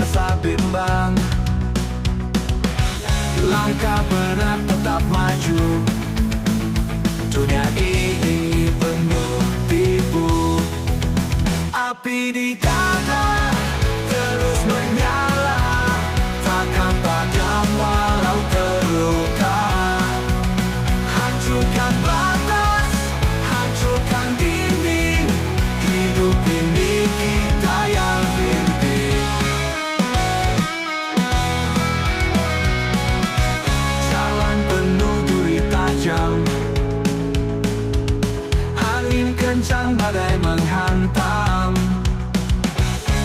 rasa bimbang. Langkah berat tetap maju. Dunia ini penuh tipu. Api di dada terus menyala, takkan padam walau terluka. Hancurkan batas, hancurkan dinding. Hidup ini kita yang pimpin. Jalan penuh duri tajam, angin kencang badai menghantam.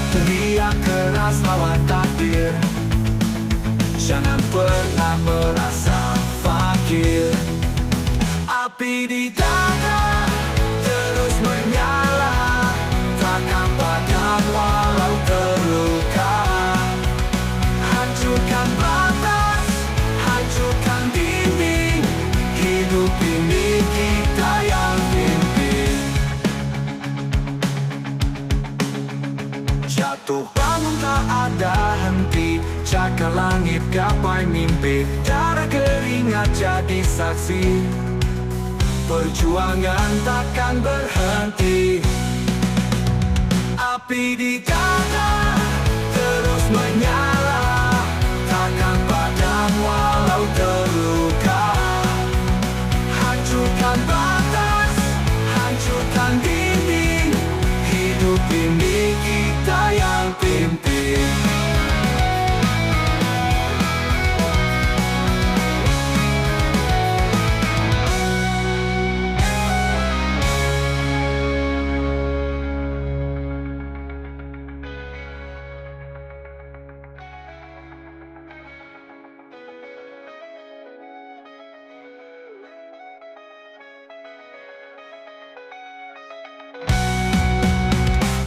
Teriak keras lawan takdir, jangan pernah merasa fakir. Api di dada terus menyala, takkan padam walau terluka. Hancurkan batas, hancurkan dinding. Hidup ini kita yang pimpin. Jatuh bangun tak ada henti, cakar langit gapai mimpi. Darah keringat jadi saksi, perjuangan takkan berhenti. Api di dada terus menyala, takkan padam walau terluka. Hancurkan batas, hancurkan dinding. Hidup ini kita yang pimpin.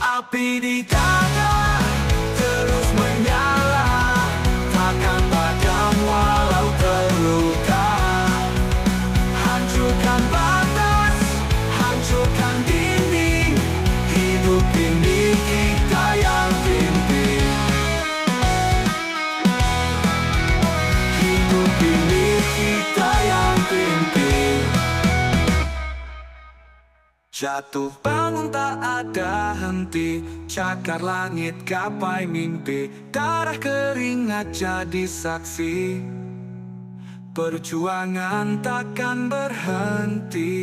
Api di dada terus menyala, takkan padam walau terluka. Hancurkan batas, hancurkan dinding. Hidup ini kita yang pimpin. Hidup ini kita yang pimpin. Jatuh bangun tak ada henti, cakar langit gapai mimpi. Darah keringat jadi saksi, perjuangan takkan berhenti.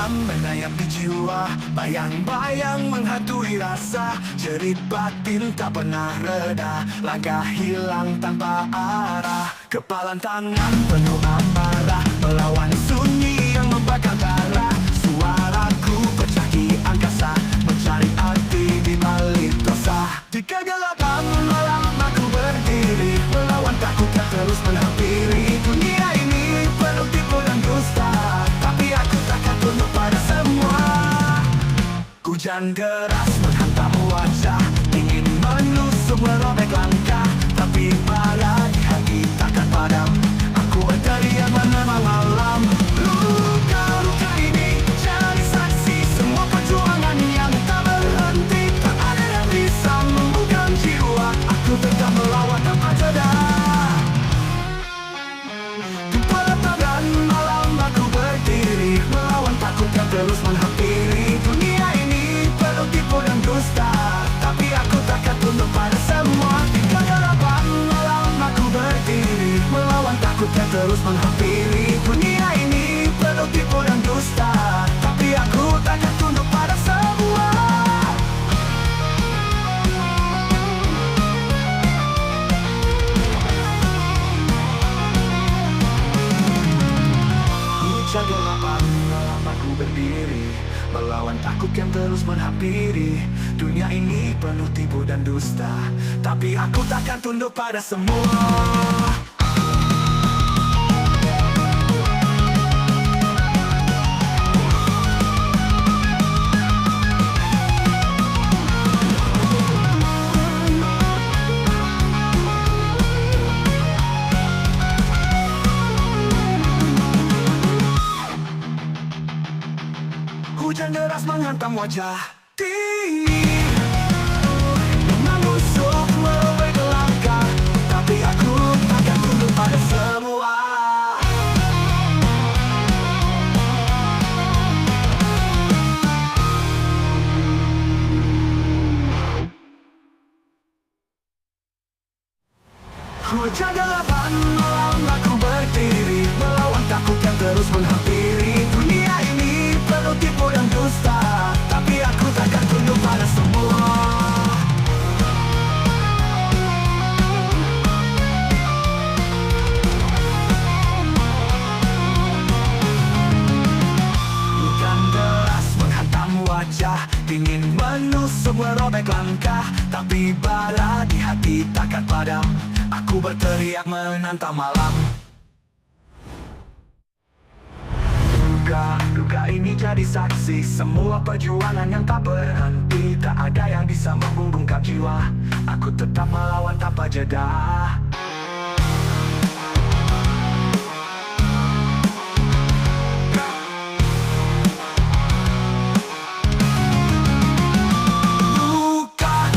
Menayam di jiwa, bayang-bayang menghantui rasa. Jerit batin tak pernah reda, langkah hilang tanpa arah. Kepalan tangan penuh amarah, melawan sunyi yang membakar darah. Suaraku pecah di angkasa, mencari arti di balik dosa. Di kegelapan malam aku berdiri, melawan takut yang terus menghampiri. Dunia ini penuh tipu dan dusta, tapi aku takkan tunduk pada semua. Hujan deras menghantam wajah, ingin menusuk merobek langkah, tapi marah di hati takkan padam. Aku teriak menemani malam. Luka-luka ini jadi saksi semua perjuangan yang tak berhenti. Tak ada yang bisa membuka jiwa, aku tetap melawan tanpa jeda. Di pelataran malam aku berdiri, melawan takut yang terus menghampiri. Dunia ini penuh tipu dan dusta, tapi aku takkan tunduk pada semua. Di kegelapan malam aku berdiri, melawan takut yang terus menghampiri. Dunia ini penuh tipu dan dusta, tapi aku takkan tunduk pada semua. Kegelapan malam aku berdiri, melawan takut yang terus menghampiri. Dunia ini penuh tipu dan dusta, tapi aku takkan tunduk pada semua. wajah menusuk merobek langkah, tapi aku takkan tunduk pada semua. Hujan gelapan malam aku berdiri, melawan takut yang terus menghampiri. Dunia ini penuh tipu dan dusta, tapi aku takkan tunduk pada semua. Hujan deras menghantam wajah, dingin menusuk merobek langkah, tapi bara di hati takkan padam. Aku berteriak menantang malam. Duga ini jadi saksi semua perjuangan yang tak berhenti. Tak ada yang bisa membungkam jiwa. Aku tetap melawan tanpa jeda.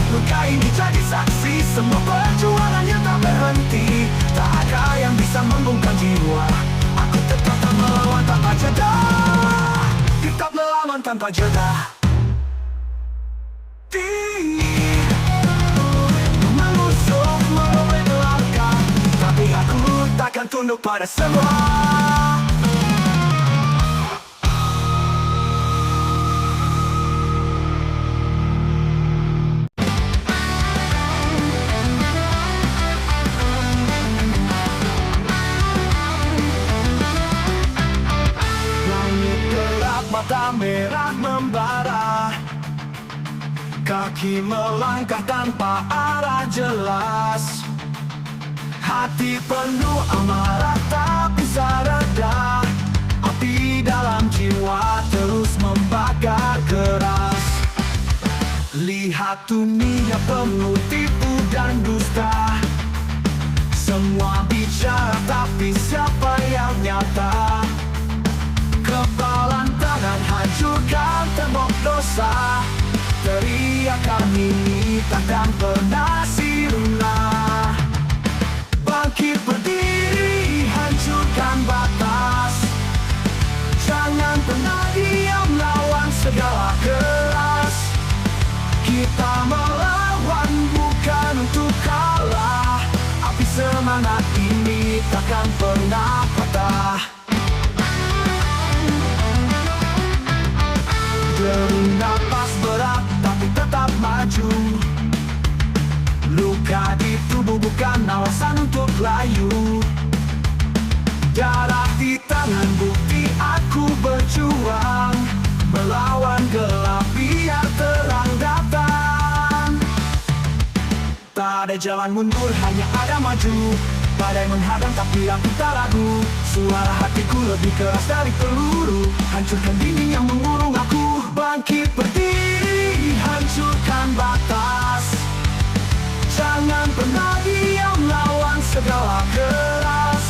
Luka ini jadi saksi semua perjuangan yang tak berhenti. Tak ada yang bisa membungkam jiwa. Aku tetap melawan tanpa jeda. Tetap melawan tanpa jeda. Menusuk merobek langkah, tapi aku takkan tunduk pada semua. Mata merah membara, kaki melangkah tanpa arah jelas. Hati penuh amarah tak bisa reda. Api dalam jiwa terus membakar keras. Lihat dunia penuh tipu dan dusta. Semua bicara tapi siapa yang nyata? Kepalan tangan hancurkan tembok dosa. Teriakan ini takkan pernah sirna. Bangkit berdiri, hancurkan batas. Jangan pernah diam, lawan segala keras. Kita melawan bukan untuk kalah. Api semangat ini takkan pernah patah. Dering napas berat tapi tetap maju. Luka di tubuh bukan alasan untuk layu. Darah di tangan bukti aku berjuang. Melawan gelap biar terang datang. Tak ada jalan mundur, hanya ada maju. Badai menghadang tapi aku tak ragu. Suara hatiku lebih keras dari peluru. Hancurkan dinding yang mengurung aku. Bangkit berdiri, hancurkan batas. Jangan pernah diam, lawan segala keras.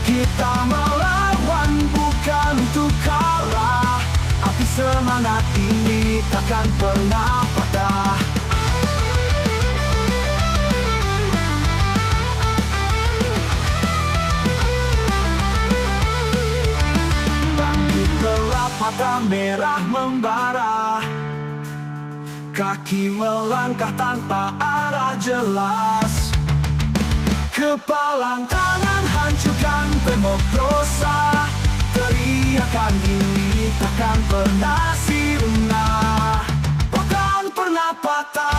Kita melawan bukan untuk kalah. Api semangat ini takkan pernah patah. Mata merah membara, kaki melangkah tanpa arah jelas. Kepalan tangan hancurkan tembok dosa. Teriakan ini takkan pernah sirna. Takkan pernah patah.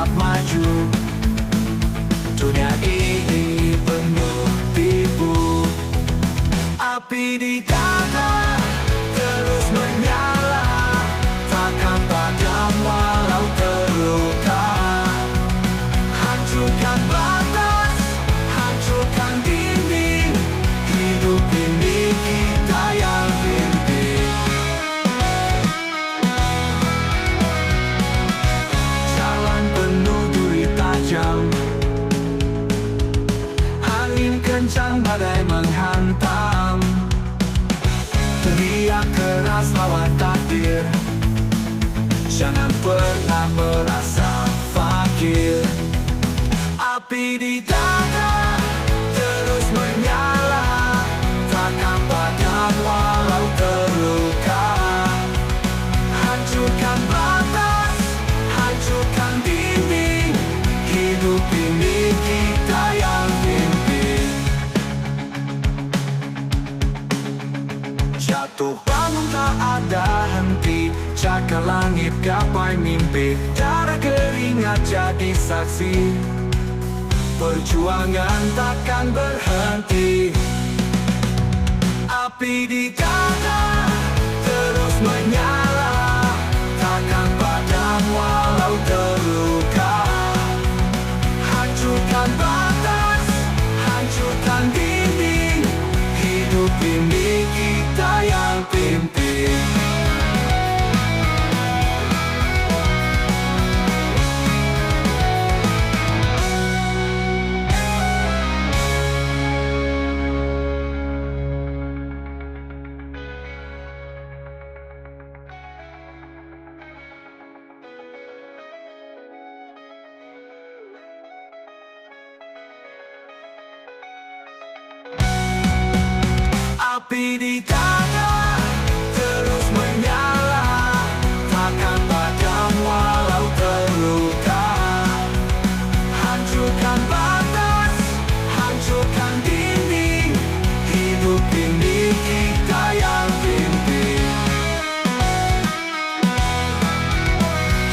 tetap maju. Dunia ini penuh tipu, api di dada terus menyala, takkan padam walau terluka. Hancurkan batas, hancurkan dinding, hidup ini kita yang pimpin. Jalan penuh duri tajam, angin kencang badai menghantam, teriak keras lawan takdir. Jangan pernah merasa fakir. Api di dada terus menyala, takkan padam walau terluka. Hancurkan batas, hancurkan dinding, hidup ini kita yang pimpin. Jatuh bangun tak ada henti, cakar langit gapai mimpi, darah keringat jadi saksi. Perjuangan takkan berhenti. Api di dada terus menyala, takkan padam walau terluka. Hancurkan batas, hancurkan dinding, hidup ini kita yang pimpin. Api di dada terus menyala, takkan padam walau terluka. Hancurkan batas, hancurkan dinding, hidup ini kita yang pimpin.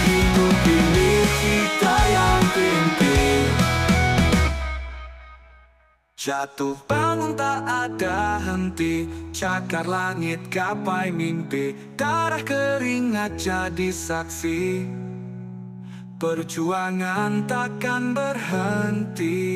Hidup ini kita yang pimpin. Jatuh bangun tak ada henti, cakar langit gapai mimpi, darah keringat jadi saksi. Perjuangan takkan berhenti.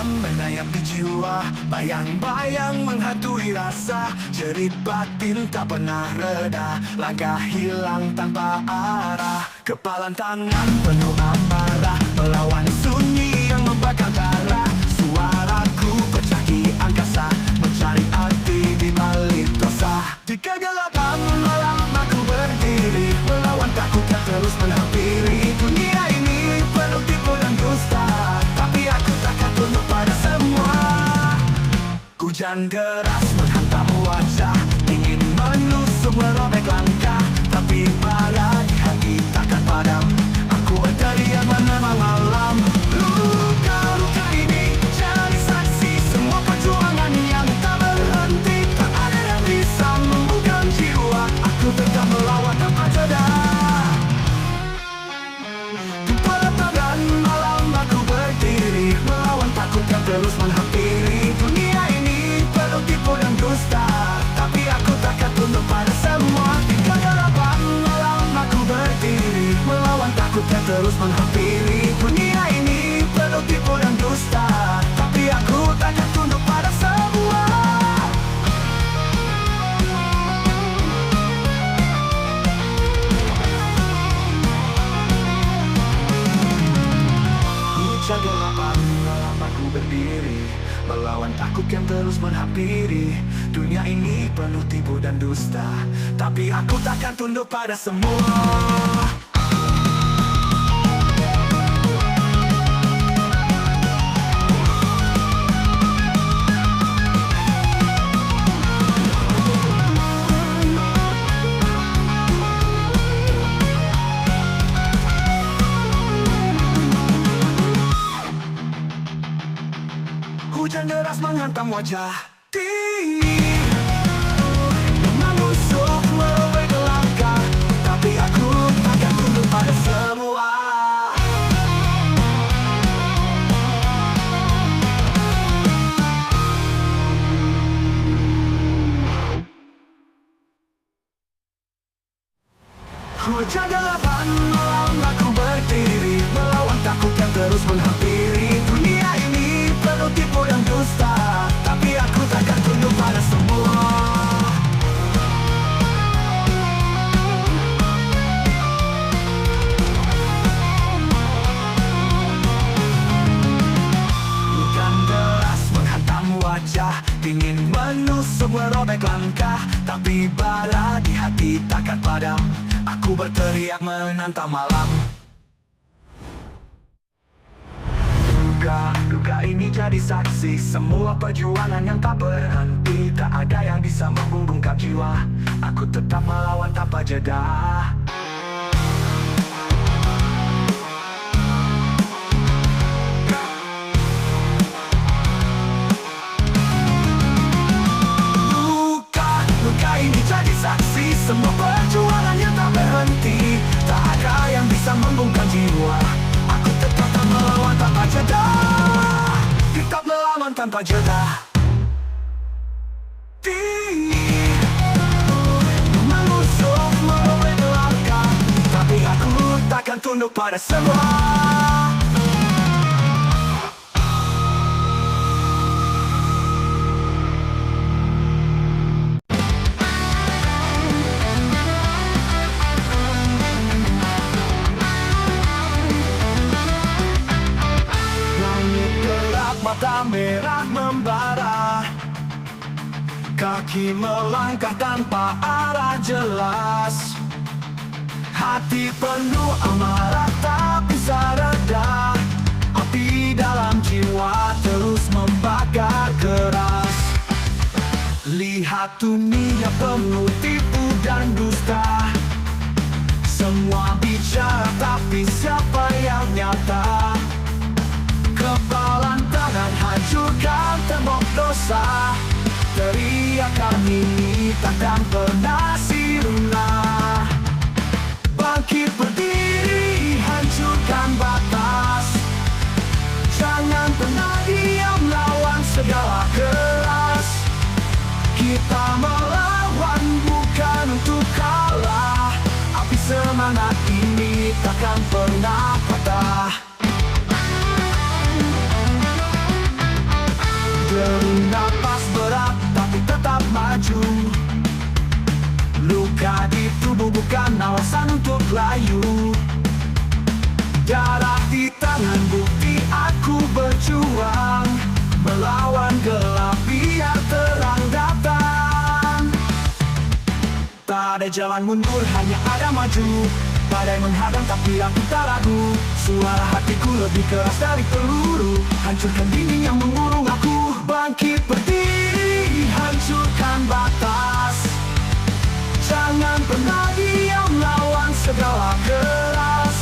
Menayap di jiwa, bayang-bayang menghantui rasa, jerit batin tak pernah reda, langkah hilang tanpa arah, kepalan tangan penuh amarah, melawan sunyi yang membakar darah. Suaraku pecah di angkasa, mencari arti di balik dosa. Di kegelapan malam aku berdiri, melawan takut yang terus menghampiri. Dunia ini penuh tipu dan dusta, tapi aku takkan tunduk pada semua. Hujan deras menghantam wajah, ingin menusuk merobek langkah, tapi pada di hati takkan padam. Aku berteriak menemang malam. Luka-luka ini jadi saksi semua perjuangan yang tak berhenti. Tak ada yang bisa membuka jiwa, aku tetap melawan tanpa jeda. Di pelataran malam aku berdiri, melawan takut yang terus menghampiri. Dunia ini penuh tipu dan dusta, tapi aku takkan tunduk pada semua. Di kegelapan malam aku berdiri, melawan takut yang terus menghampiri. Dunia ini penuh tipu dan dusta, tapi aku takkan tunduk pada semua. Hujan gelapan malam aku berdiri, melawan takut yang terus menghampiri. Dunia ini penuh tipu dan dusta, tapi aku takkan tunduk pada semua. wajah menusuk melalui langkah, tapi aku takkan tunduk pada semua. Hujan delapan malam aku berdiri, melawan takut yang terus menghampiri. Dunia ini penuh tipu dan dusta, tapi aku takkan tunduk pada semua. Hujan deras menghantam wajah, dingin menusuk merobek langkah, tapi bara di hati takkan padam. Aku berteriak menantang malam. Duga ini jadi saksi semua perjuangan yang tak berhenti. Tak ada yang bisa membungkam jiwa, aku tetap melawan tanpa jeda. Luka ini jadi saksi semua perjuangan yang tak berhenti. Tak ada yang bisa membungkam jiwa, aku tetap melawan tanpa jeda. Tetap melawan tanpa jeda. Menusuk melalui langkah, tapi aku takkan tunduk pada semua. Mata merah membara, kaki melangkah tanpa arah jelas. Hati penuh amarah tak bisa reda, api dalam jiwa terus membakar keras. Lihat dunia penuh tipu dan dusta, semua bicara tapi siapa yang nyata? Kepalan tangan hancurkan tembok dosa, teriakan ini takkan pernah sirna. Bangkit berdiri, hancurkan batas, jangan pernah diam lawan segala keras. Kita melawan bukan untuk kalah, api semangat ini takkan pernah patah. Deru napas berat tapi tetap maju, luka di tubuh bukan alasan untuk layu. Darah di tangan bukti aku berjuang, melawan gelap biar terang datang. Tak ada jalan mundur, hanya ada maju. Badai menghadang tapi aku tak ragu, suara hatiku lebih keras dari peluru. Hancurkan dinding yang mengurung aku, bangkit berdiri, hancurkan batas. Jangan pernah diam lawan segala keras.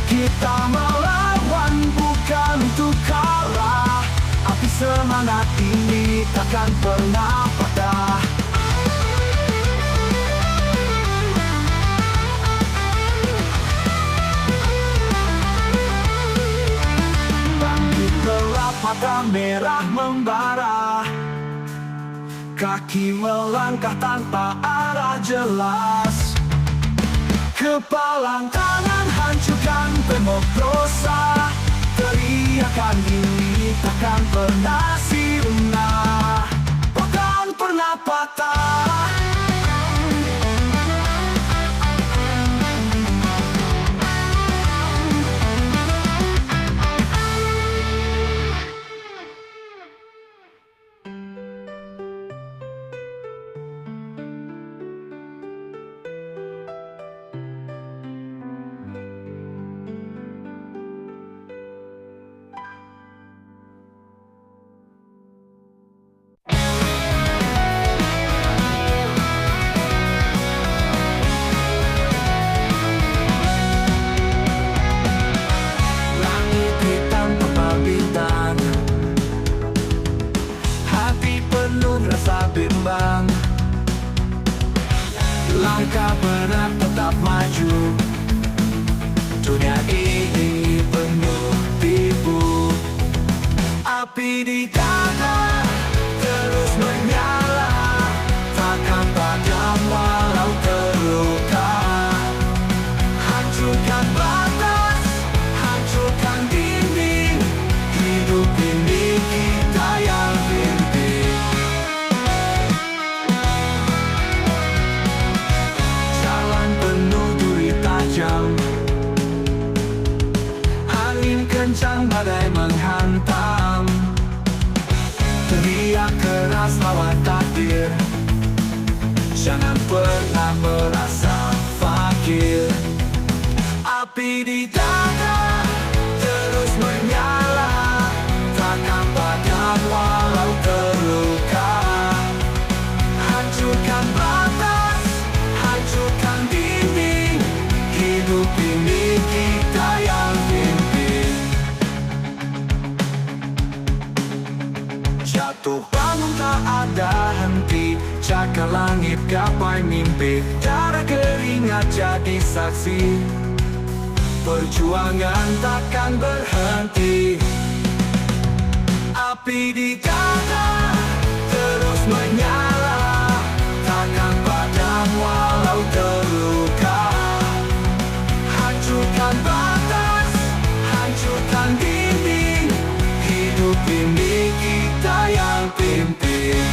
Kita melawan bukan untuk kalah, api semangat ini takkan pernah patah. Mata merah membara, kaki melangkah tanpa arah jelas. Kepalang tangan hancurkan tembok dosa, teriakan ini takkan pernah sirna, takkan pernah patah. berkembang. Langkah berat tetap maju. Dunia ini penuh tipu. Api di dada terus menyala, takkan padam walau terluka. Hancurkan batas, hancurkan dinding. Hidup ini kita yang pimpin. Jalan penuh duri tajam, angin kencang badai menghantam. Teriak keras lawan takdir, jangan pernah merasa fakir. Api di dada terus menyala, takkan padam walau terluka. Hancurkan batas, hancurkan dinding. Hidup ini kita yang pimpin. Jatuh bangun tak ada henti, cakar langit gapai mimpi. Darah keringat jadi saksi, perjuangan takkan berhenti. Api di dada terus menyala, takkan padam walau terluka. Hancurkan batas, hancurkan dinding. Hidup ini kita yang pimpin.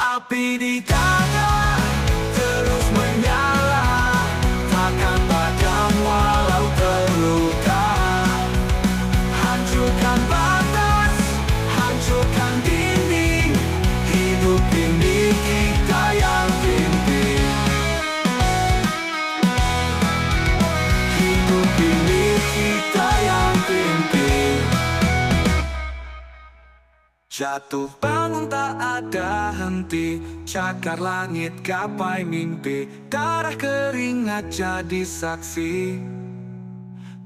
Api di dada terus menyala, takkan padam walau terluka. Hancurkan batas, hancurkan dinding. Hidup ini kita yang pimpin. Hidup ini kita yang pimpin. Jatuh bangun tak ada henti, cakar langit gapai mimpi. Darah keringat jadi saksi,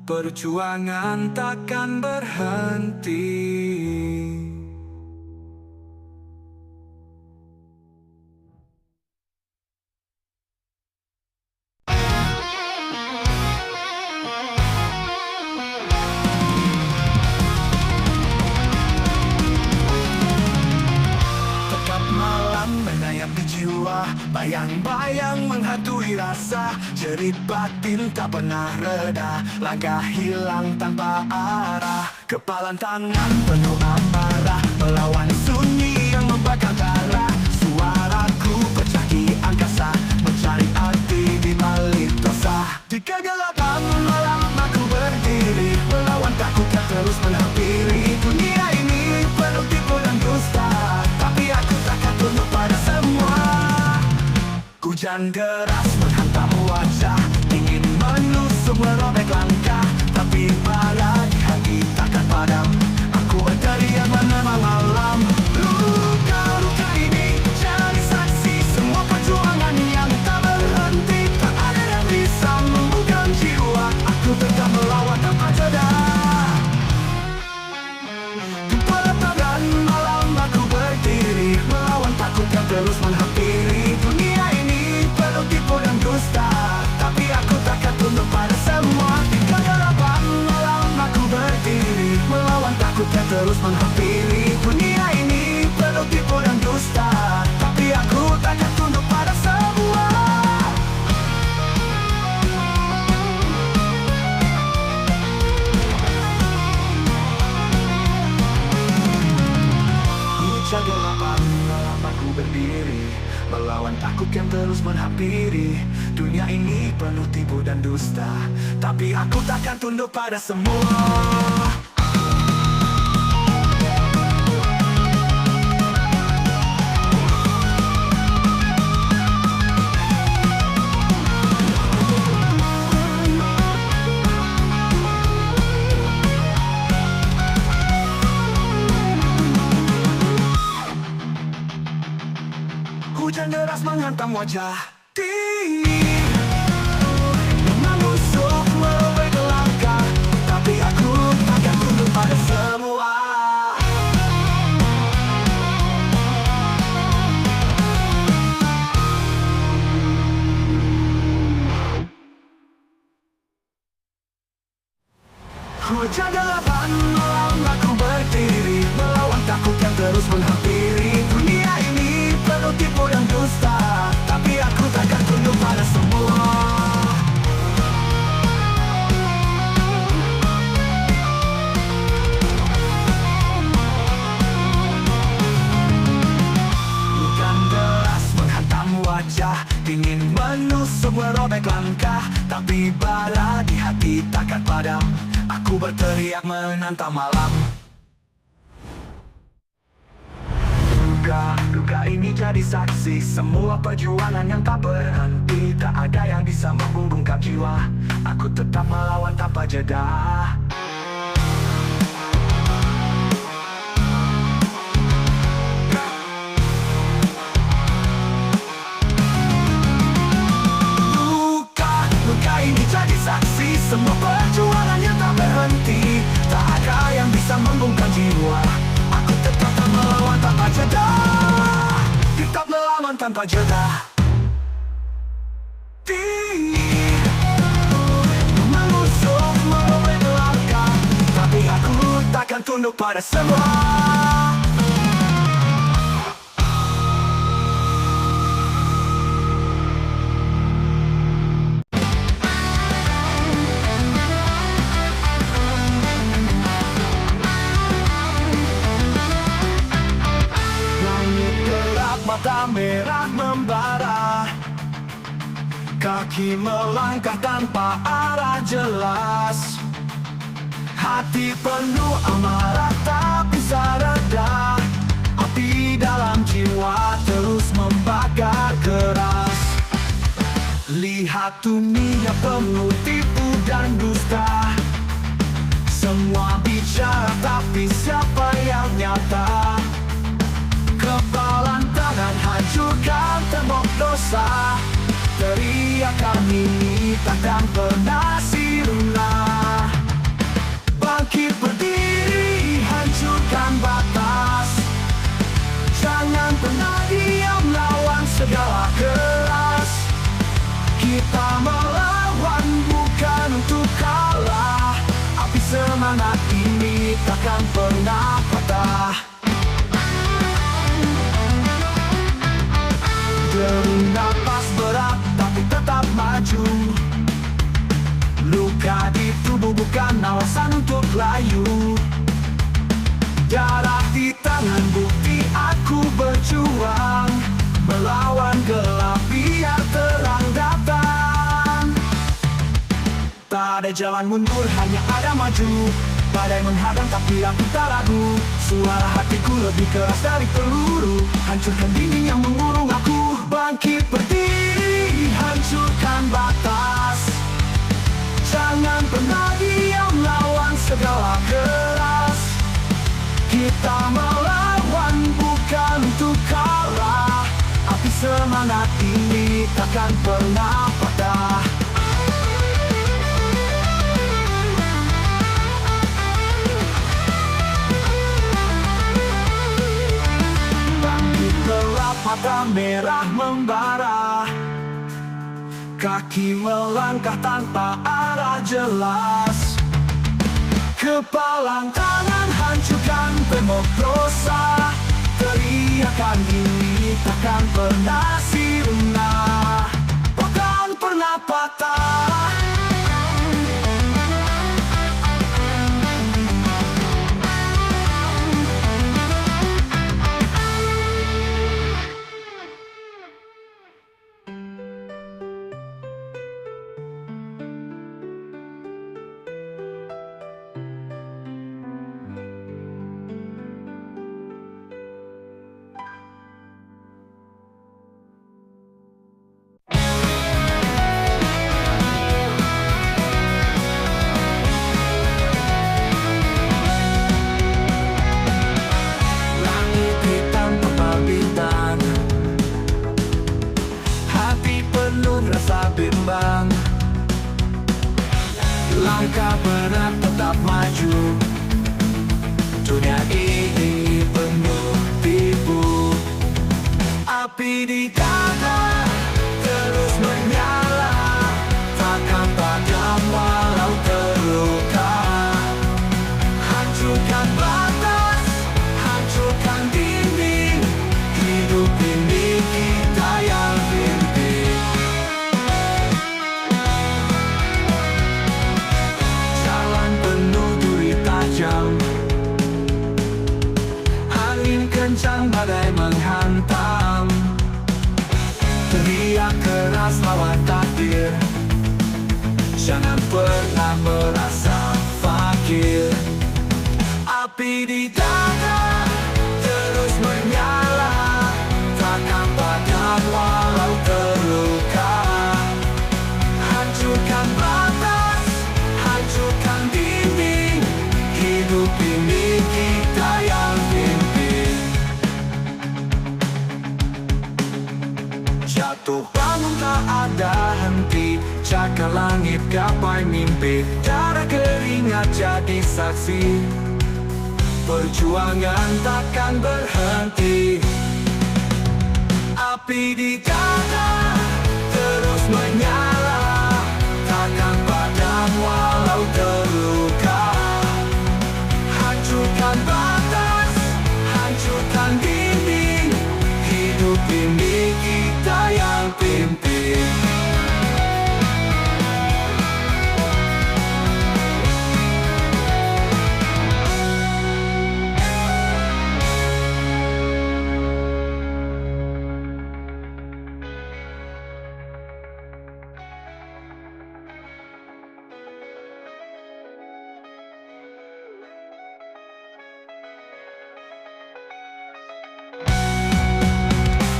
perjuangan takkan berhenti. Menayap di jiwa, bayang-bayang menghantui rasa. Jerit batin tak pernah reda, langkah hilang tanpa arah. Kepalan tangan penuh amarah, melawan sunyi yang membakar darah. Suaraku pecah di angkasa, mencari arti di balik dosa. Di kegelapan malam aku berdiri, melawan takut yang terus menghampiri. Dunia ini penuh tipu dan dusta, tapi aku takkan tunduk pada semua. Hujan deras menghantam wajah, ingin menusuk merobek langkah, tapi pada di hati takkan padam. Aku berteriak menerima malam. Luka-luka ini jadi saksi semua perjuangan yang tak berhenti. Tak ada yang bisa membuka jiwa, aku tetap melawan tanpa jeda. Di pelataran malam aku berdiri, melawan takut yang terus menghampiri. Dunia ini penuh tipu dan dusta, tapi aku takkan tunduk pada semua. Di kegelapan malam aku berdiri, melawan takut yang terus menghampiri. Dunia ini penuh tipu dan dusta, tapi aku takkan tunduk pada semua. Hujan gelapan malam aku berdiri, melawan takut yang terus menghampiri. Dunia ini penuh tipu dan dusta, tapi aku takkan tunduk pada semua. wajah menusuk merobek langkah, tapi aku takkan tunduk pada semua. Hujan depan malam aku berdiri, melawan takut yang terus menghampiri. Dunia ini penuh tipu dan dusta, tapi aku takkan tunduk pada semua. Hujan deras menghantam wajah, dingin menusuk merobek langkah, tapi bara di hati takkan padam. Aku berteriak menantang malam. Duga ini jadi saksi semua perjuangan yang tak berhenti. Tak ada yang bisa membungkam jiwa. Aku tetap melawan tanpa jeda. Luka ini jadi saksi semua perjuangan yang tak berhenti. Tak ada yang bisa membungkam jiwa. Aku tetap melawan tanpa jeda. Tetap melawan tanpa jeda. Menusuk merobek langkah, tapi aku takkan tunduk pada semua. Mata merah membara, kaki melangkah tanpa arah jelas. Hati penuh amarah tak bisa reda. Api dalam jiwa terus membakar keras. Lihat dunia penuh tipu dan dusta. Semua bicara tapi siapa yang nyata? Kepalan tangan hancurkan tembok dosa. Teriakan ini takkan pernah sirna. Bangkit berdiri, hancurkan batas. Jangan pernah diam, lawan segala keras. Kita melawan bukan untuk kalah. Api semangat ini takkan pernah patah. Dering napas berat tapi tetap maju. Luka di tubuh bukan alasan untuk layu. Darah di tangan bukti aku berjuang. Melawan gelap biar terang datang. Tak ada jalan mundur, hanya ada maju. Badai menghadang tapi aku tak ragu. Suara hatiku lebih keras dari peluru. Hancurkan dinding yang mengurung aku. Bangkit berdiri, hancurkan batas. Jangan pernah diam, lawan segala keras. Kita melawan bukan untuk kalah. Api semangat ini takkan pernah patah. Mata merah membara, kaki melangkah tanpa arah jelas. Kepalang tangan hancurkan tembok dosa. Teriakan ini takkan pernah sirna. Takkan pernah patah. di dada terus menyala, takkan padam walau terluka. Hancurkan batas, hancurkan dinding, hidup ini kita yang pimpin. Jalan penuh duri tajam, angin kencang badai menghantam, teriak keras lawan takdir, jangan pernah merasa fakir. Api di dada terus menyala, takkan padam walau terluka. Hancurkan batas, hancurkan dinding, hidup ini kita yang pimpin. Jatuh bangun tak ada henti, cakar langit gapai mimpi, darah keringat jadi saksi, perjuangan takkan berhenti. Api di dada terus menyala, takkan padam walau terluka. Hancurkan batas, hancurkan dinding, hidup ini kita yang pimpin.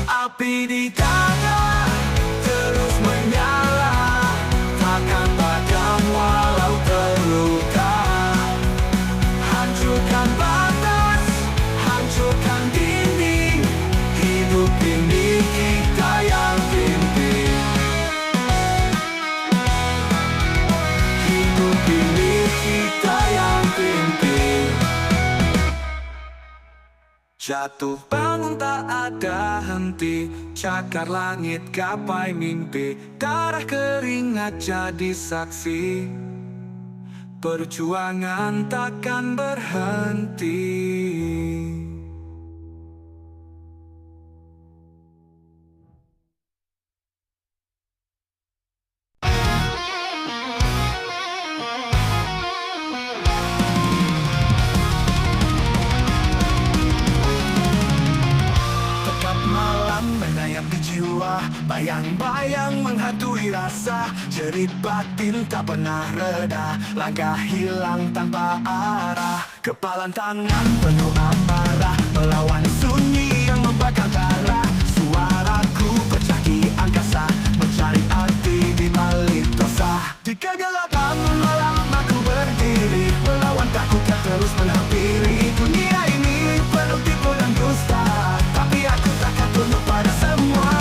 Api di dada terus menyala, takkan padam walau terluka. Hancurkan batas, hancurkan dinding, hidup ini kita yang pimpin. Hidup ini kita yang pimpin. Jatuh bangun tak ada henti, cakar langit gapai mimpi, darah keringat jadi saksi, perjuangan takkan berhenti. Menayap di jiwa, bayang-bayang menghantui rasa, jerit batin tak pernah reda, langkah hilang tanpa arah, kepalan tangan penuh amarah, melawan sunyi yang membakar darah. Suaraku pecah di angkasa, mencari arti di balik dosa. Di kegelapan malam aku berdiri, melawan takut yang terus menghampiri. Dunia ini penuh tipu dan dusta, tapi aku takkan tunduk pada semua.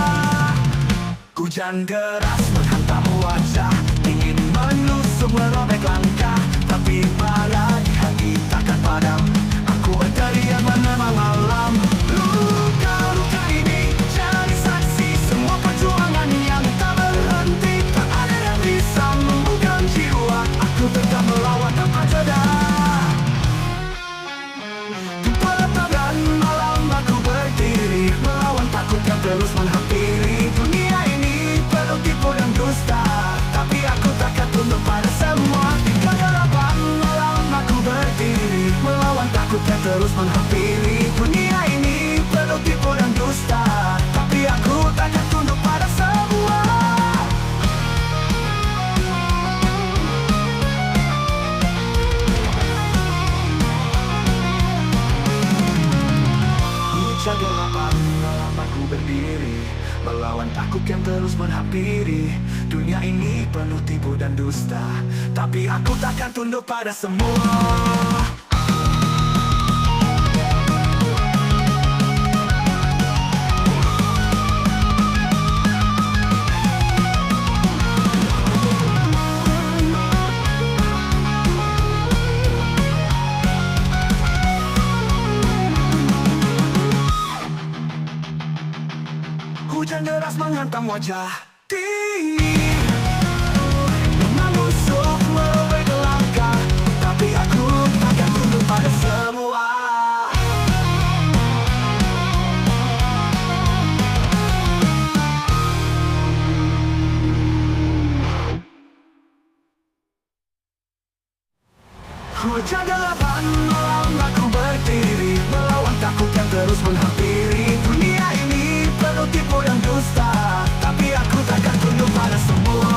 Hujan deras menghantam wajah, ingin menusuk merobek langkah, tapi pada di hati takkan padam. Aku berteriak menemani malam. Luka-luka ini jadi saksi semua perjuangan yang tak berhenti. Tak ada yang bisa membuka jiwa, aku tetap melawan tanpa jeda. Di pelataran malam aku berdiri, melawan takut yang terus menghampiri. Dunia ini penuh tipu dan dusta, tapi aku takkan tunduk pada semua. Di kegelapan malam aku berdiri, melawan takut yang terus menghampiri. Dunia ini penuh tipu dan dusta, tapi aku takkan tunduk pada semua. Hujan gelapan malam aku berdiri, melawan takut yang terus menghampiri. Dunia ini penuh tipu dan dusta, tapi aku takkan tunduk pada semua. menghantam wajah. Menusuk merobek langkah, tapi aku takkan tunduk pada semua. Hujan gelapan malam aku berdiri, melawan takut yang terus menghampiri. Dunia ini penuh tipu dan dusta, tapi aku takkan tunduk pada semua.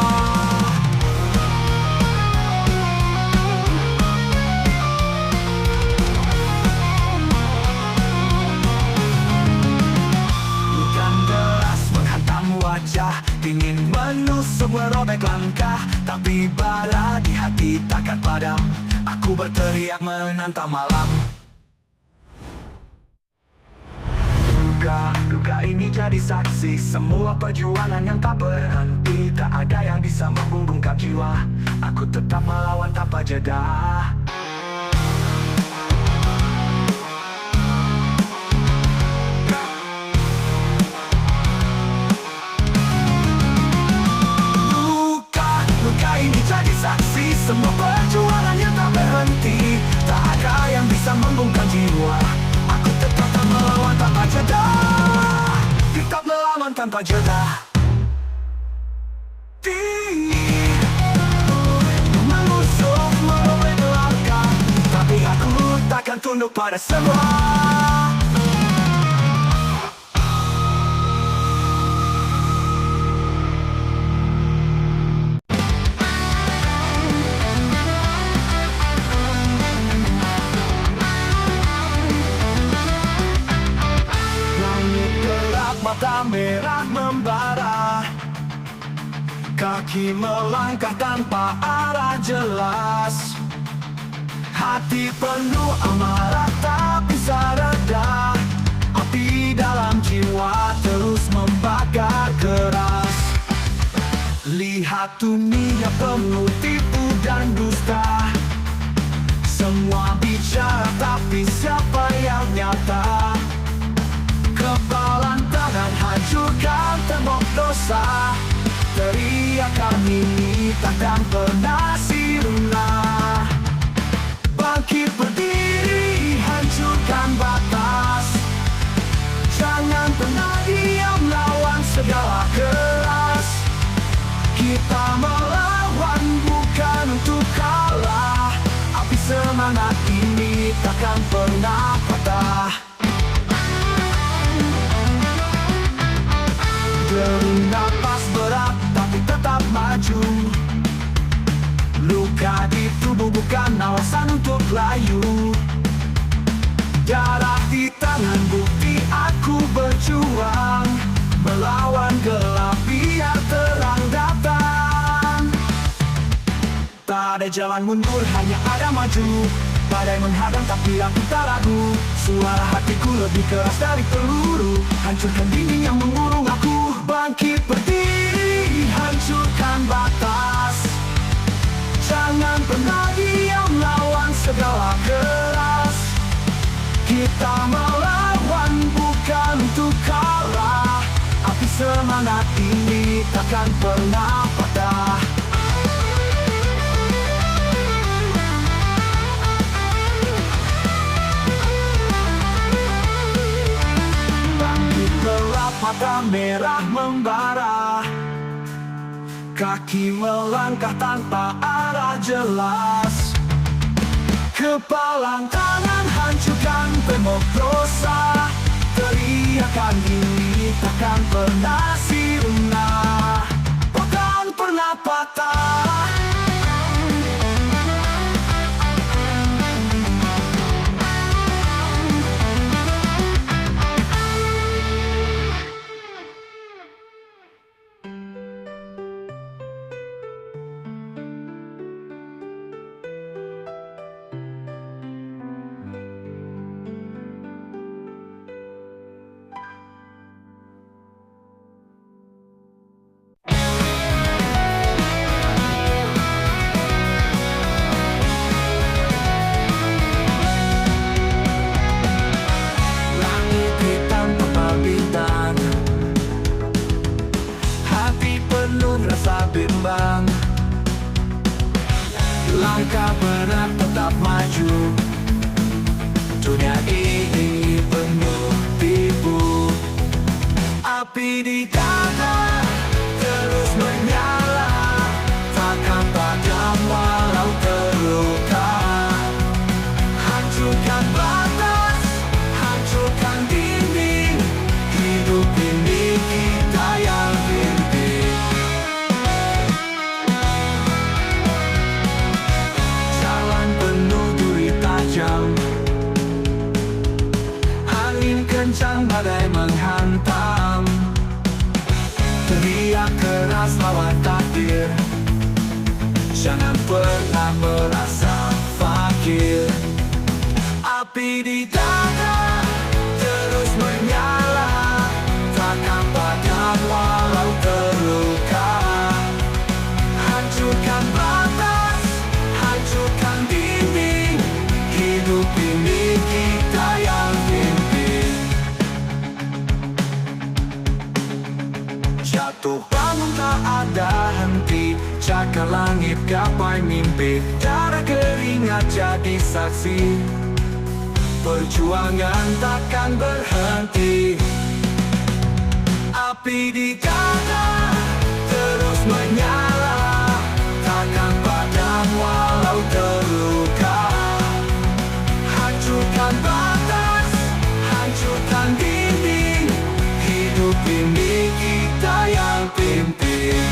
Hujan deras menghantam wajah, dingin menusuk merobek langkah, tapi bara di hati takkan padam. Aku berteriak menantang malam. Duga ini jadi saksi semua perjuangan yang tak berhenti. Tak ada yang bisa membungkam jiwa, aku tetap melawan tanpa jeda. Luka ini jadi saksi semua perjuangan yang tak berhenti. Tak ada yang bisa membungkam jiwa, aku tetap melawan tanpa jeda. Tetap melawan tanpa jeda. Menusuk merobek langkah, tapi aku takkan tunduk pada semua. Mata merah membara, kaki melangkah tanpa arah jelas. Hati penuh amarah tak bisa reda, api dalam jiwa terus membakar keras. Lihat dunia penuh tipu dan dusta, semua bicara tapi siapa yang nyata? Kepalan tangan hancurkan tembok dosa, teriakan ini takkan pernah sirna. Bangkit berdiri, hancurkan batas, jangan pernah diam lawan segala keras. Kita melawan bukan untuk kalah, api semangat ini takkan pernah patah. Dering napas berat tapi tetap maju, luka di tubuh bukan alasan untuk layu. Darah di tangan bukti aku berjuang, melawan gelap biar terang datang. Tak ada jalan mundur, hanya ada maju. Badai menghadang tapi aku tak ragu, suara hatiku lebih keras dari peluru. Hancurkan dinding yang mengurung aku, bangkit berdiri, hancurkan batas. Jangan pernah diam lawan segala keras. Kita melawan bukan untuk kalah, api semangat ini takkan pernah patah. Mata merah membara, kaki melangkah tanpa arah jelas. Kepalan tangan hancurkan tembok dosa, teriakan ini takkan pernah sirna, takkan pernah patah. bimbang. Langkah berat tetap maju. Dunia ini penuh tipu. Api di dada terus menyala, takkan padam walau terluka. Hancurkan batas, hancurkan dinding. Hidup ini kita yang pimpin. Jalan penuh duri tajam, angin kencang badai menghantam. Teriak keras lawan takdir, jangan pernah merasa fakir. Api di dada terus menyala, takkan padam walau terluka. Hancurkan batas, hancurkan dinding. Hidup ini kita yang pimpin. Jatuh bangun tak ada henti, cakar langit gapai mimpi. Darah keringat jadi saksi, perjuangan takkan berhenti. Api di dada terus menyala, takkan padam walau terluka. Hancurkan batas, hancurkan dinding. Hidup ini kita yang pimpin.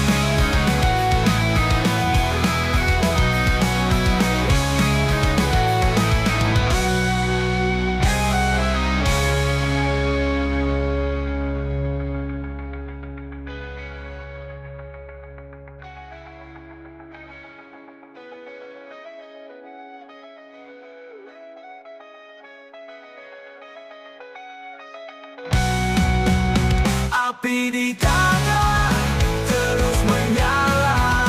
Api di dada terus menyala,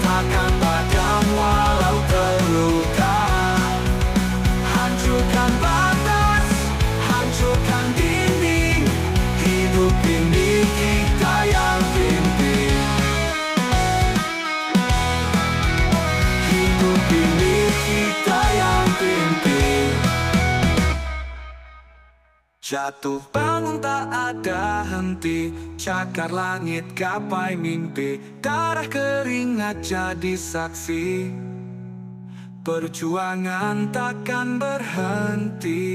takkan padam walau terluka. Hancurkan batas, hancurkan dinding. Hidup ini kita yang pimpin. Hidup ini kita yang pimpin. Jatuh bangun tak ada henti, cakar langit gapai mimpi. Darah keringat jadi saksi, perjuangan takkan berhenti.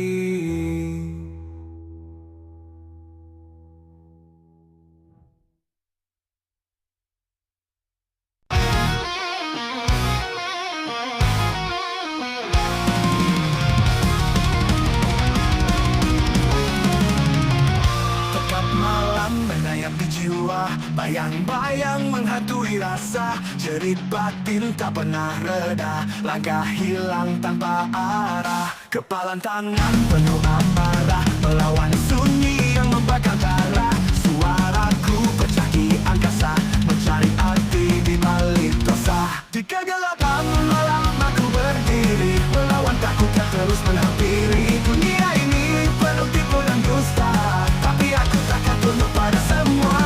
Menayap di jiwa, bayang-bayang menghantui rasa. Jerit batin tak pernah reda, langkah hilang tanpa arah. Kepalan tangan penuh amarah, melawan sunyi yang membakar darah. Suaraku pecah di angkasa, mencari arti di balik dosa. Di kegelapan malam aku berdiri, melawan takut yang terus menghampiri. Dunia ini penuh tipu dan dusta, tapi aku takkan tunduk pada semua.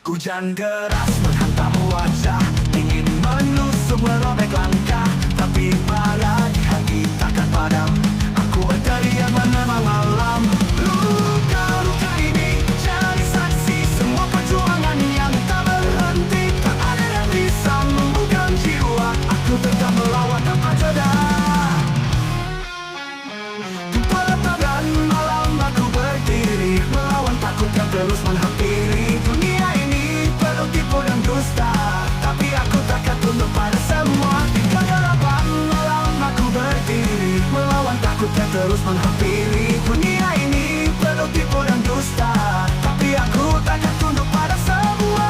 Hujan deras menghantam wajah, ingin menusuk merobek langkah, tapi bara di hati takkan padam. Aku berteriak menerima malam. Luka-luka ini jadi saksi semua perjuangan yang tak berhenti. Tak ada yang bisa membuka jiwa, aku tetap melawan tanpa jeda. Di pelataran malam aku berdiri, melawan takut yang terus menghampiri. Dunia ini penuh tipu dan dusta, tapi aku takkan tunduk pada semua. Di kegelapan malam aku berdiri, melawan takut yang terus menghampiri. Dunia ini penuh tipu dan dusta, tapi aku takkan tunduk pada semua.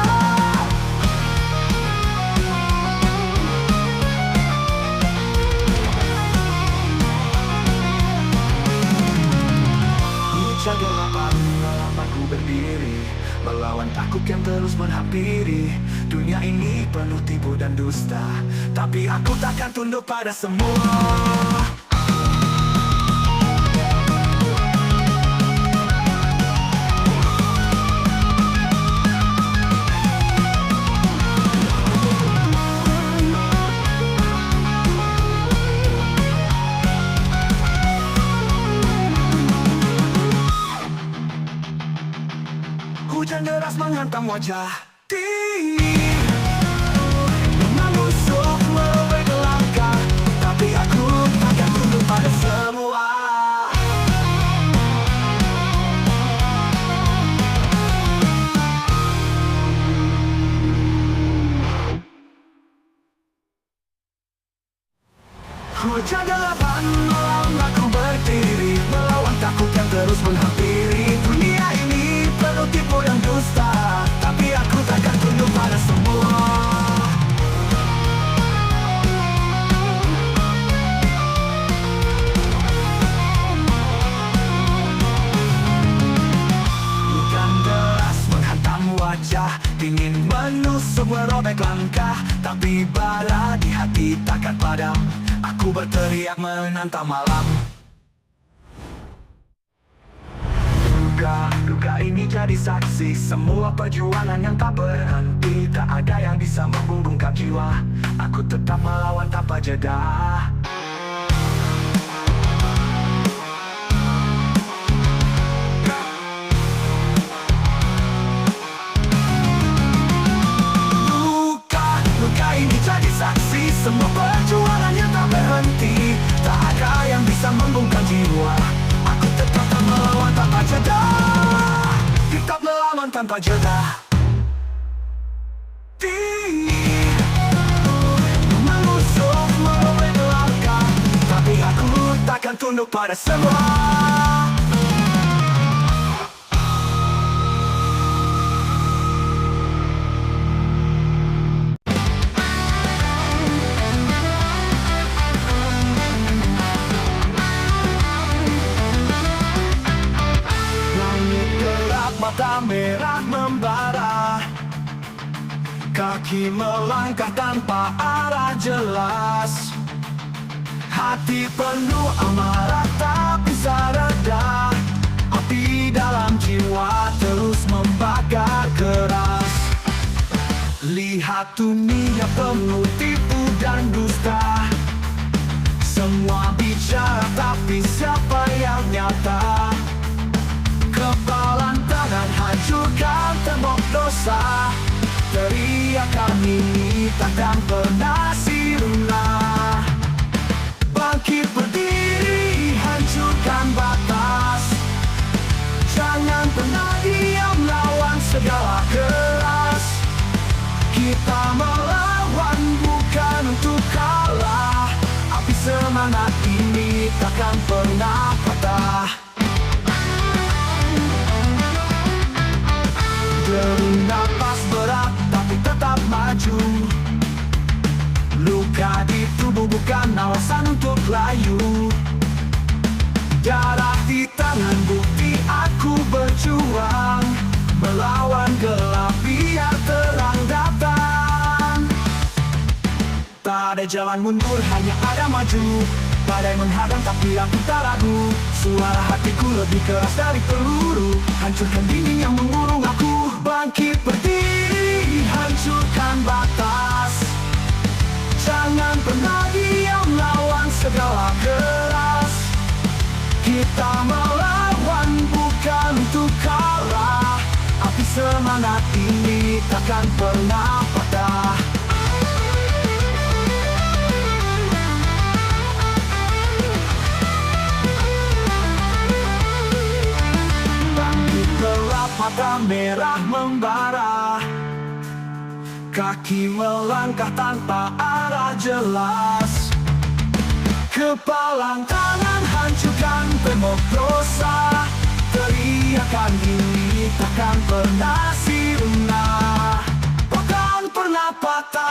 Hujan kegelapan malam aku berdiri, melawan takut yang terus menghampiri. Dunia ini penuh tipu dan dusta, tapi aku takkan tunduk pada semua. wajah menusuk melewai langkah, tapi aku takkan tunduk pada semua. Hujan delapan malam aku berdiri, melawan takut yang terus menghampiri. Dunia ini penuh tipu dan dusta, tapi aku takkan tunduk pada semua. Hujan deras menghantam wajah, dingin menusuk merobek langkah, tapi bara di hati takkan padam. Aku berteriak menantang malam. Duga ini jadi saksi semua perjuangan yang tak berhenti. Tak ada yang bisa membungkam jiwa, aku tetap melawan tanpa jeda. Luka ini jadi saksi semua perjuangan yang tak berhenti. Tak ada yang bisa membungkam jiwa, aku tetap melawan tanpa jeda. Tetap melawan tanpa jeda. Menusuk melewai langkah, tapi aku takkan tunduk pada semua. Mata merah membara, kaki melangkah tanpa arah jelas. Hati penuh amarah tak bisa reda, api dalam jiwa terus membakar keras. Lihat dunia penuh tipu dan dusta, semua bicara tapi siapa yang nyata? Kepalan tangan hancurkan tembok dosa, teriakan ini takkan pernah sirna. Bangkit berdiri, hancurkan batas, jangan pernah diam lawan segala keras. Kita melawan bukan untuk kalah, api semangat ini takkan pernah patah. Dering napas berat tapi tetap maju, luka di tubuh bukan alasan untuk layu. Darah di tangan bukti aku berjuang, melawan gelap biar terang datang. Tak ada jalan mundur, hanya ada maju. Badai menghadang tapi aku tak ragu, suara hatiku lebih keras dari peluru. Hancurkan dinding yang mengurung aku, bangkit berdiri, hancurkan batas. Jangan pernah diam lawan segala keras. Kita melawan bukan untuk kalah, api semangat ini takkan pernah patah. Mata merah membara, kaki melangkah tanpa arah jelas. Kepalang tangan hancurkan tembok dosa, teriakan ini takkan pernah sirna, takkan pernah patah.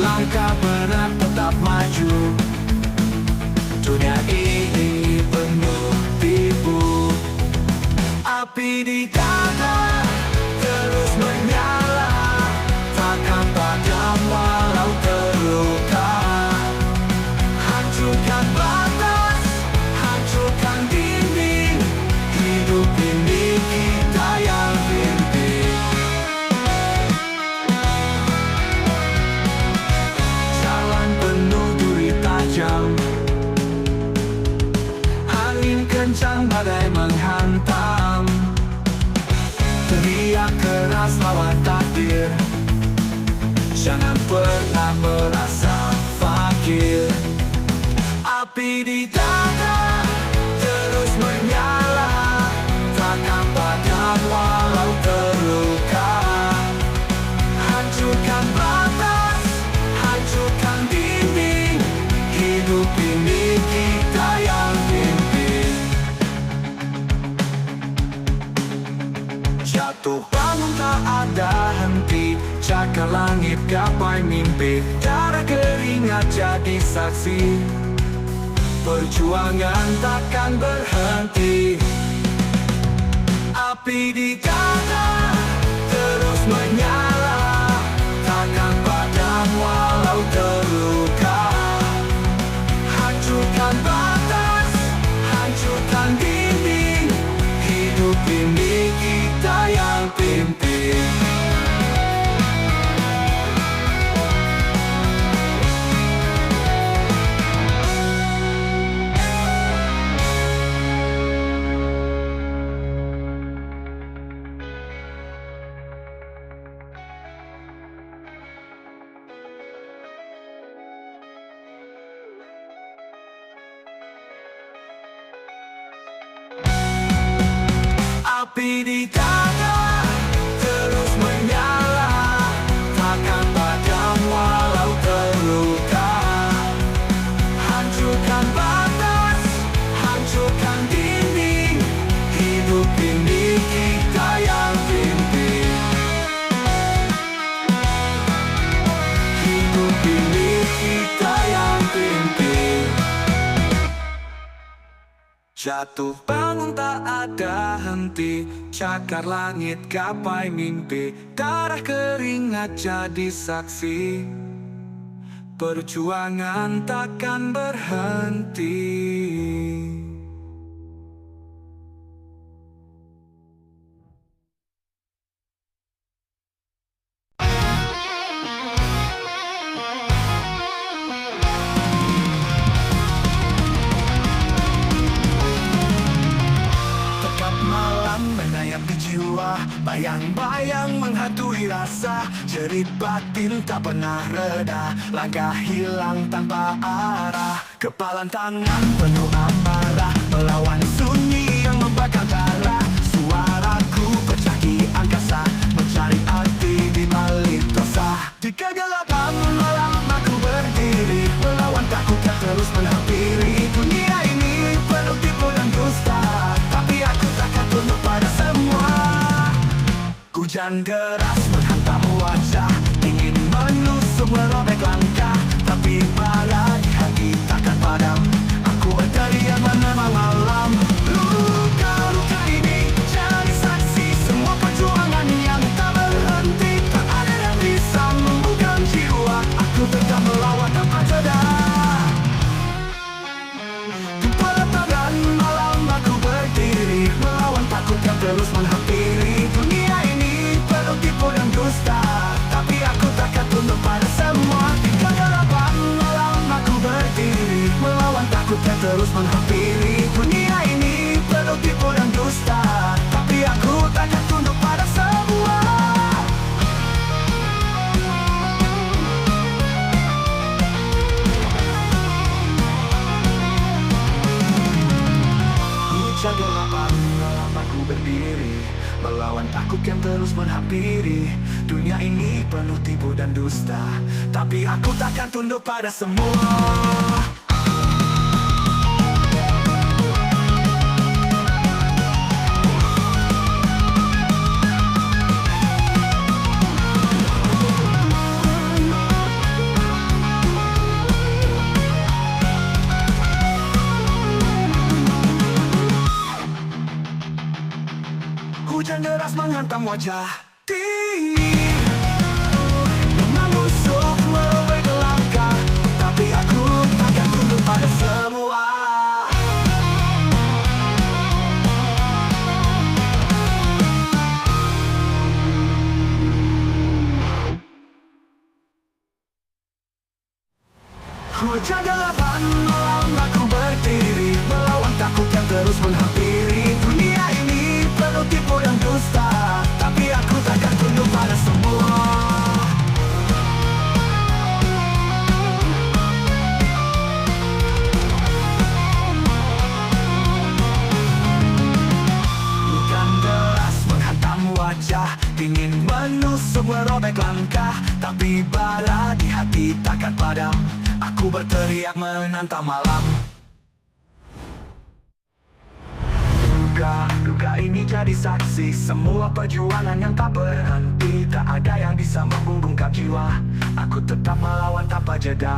Langkah berat tetap maju. Dunia ini penuh tipu. Api di dada terus menyala, takkan padam walau terluka. Hancurkan batas, hancurkan dinding. Hidup ini kita yang pimpin. Jalan penuh duri tajam, angin kencang badai menghantam. Teriak keras lawan takdir, jangan pernah merasa fakir. Api di dada terus menyala, takkan padam walau terluka. Hancurkan batas, hancurkan dinding. Hidup ini kita yang pimpin. Jatuh bangun tak ada henti, cakar langit gapai mimpi. Darah keringat jadi saksi, perjuangan takkan berhenti. Api di dada terus menyala, takkan padam walau terluka. Hancurkan batas, hancurkan dinding. Hidup ini kita yang pimpin. Api di dada terus menyala, takkan padam walau terluka. Hancurkan batas, hancurkan dinding. Hidup ini kita yang pimpin. Hidup ini kita yang pimpin. Jatuh bangun tak ada henti, cakar langit gapai mimpi. Darah keringat jadi saksi, perjuangan takkan berhenti. Menayap di jiwa, bayang-bayang menghantui rasa. Jerit batin tak pernah reda, langkah hilang tanpa arah. Kepalan tangan penuh amarah, melawan sunyi yang membakar darah. Suaraku pecah di angkasa, mencari arti di balik dosa. Di kegelapan malam aku berdiri, melawan takut yang terus menghampiri. Dunia ini penuh tipu dan dusta, tapi aku takkan tunduk pada semua. Hujan deras menghantam wajah, ingin menusuk merobek langkah, tapi bara di hati takkan padam. Aku berteriak menemani malam. Luka-luka ini jadi saksi semua perjuangan yang tak berhenti. Tak ada yang bisa membuka jiwa, aku tetap melawan tanpa jeda. Terus menghampiri. Dunia ini penuh tipu dan dusta, tapi aku takkan tunduk pada semua. Di kegelapan malam aku berdiri, melawan takut yang terus menghampiri. Dunia ini penuh tipu dan dusta, tapi aku takkan tunduk pada semua. Kegelapan malam aku berdiri, melawan takut yang terus menghampiri. Dunia ini penuh tipu dan dusta, tapi aku takkan tunduk pada semua. menghantam wajah. Menusuk merobek langkah, tapi aku takkan tunduk pada semua. Hujan gelapan malam aku berdiri, melawan takut yang terus menghampiri. Dunia ini penuh tipu dan dusta, tapi aku takkan tunduk pada semua. Bukan deras menghantam wajah, ingin menusuk merobek langkah, tapi bara di hati takkan padam. Aku berteriak menantang malam. Duga ini jadi saksi semua perjuangan yang tak berhenti. Tak ada yang bisa membungkam jiwa, aku tetap melawan tanpa jeda.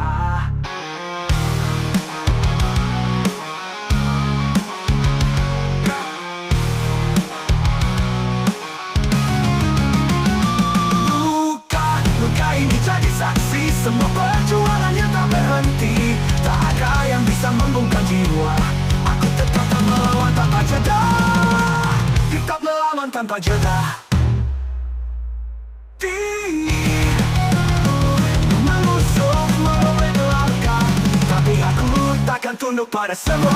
Duga ini jadi saksi semua perjuangan yang tak berhenti. Tak ada yang bisa membungkam jiwa, aku tetap melawan tanpa jeda. Tetap melawan tanpa jeda. Menusuk merobek langkah, tapi aku takkan tunduk pada semua.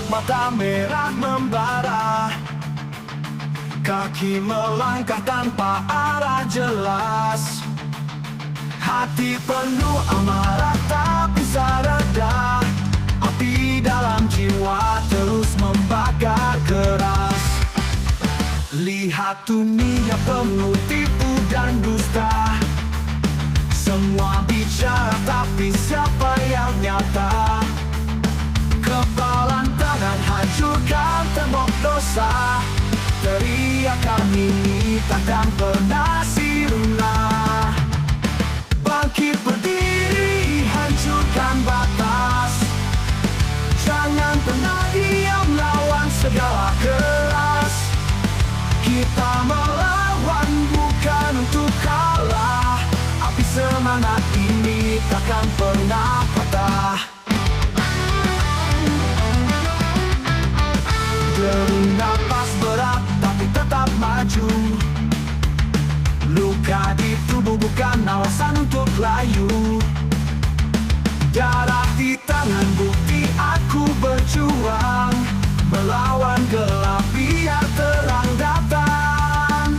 Mata merah membara, kaki melangkah tanpa arah jelas. Hati penuh amarah tak bisa reda, api dalam jiwa terus membakar keras. Lihat dunia penuh tipu dan dusta, semua bicara tapi siapa yang nyata? Kepalan tangan hancurkan tembok dosa, teriakan ini takkan pernah sirna. Bangkit berdiri, hancurkan batas, jangan pernah diam lawan segala keras. Kita melawan bukan untuk kalah, api semangat ini takkan pernah patah. Derung napas berat tapi tetap maju, luka di tubuh bukan alasan untuk layu. Darah di tangan bukti aku berjuang, melawan gelap biar terang datang.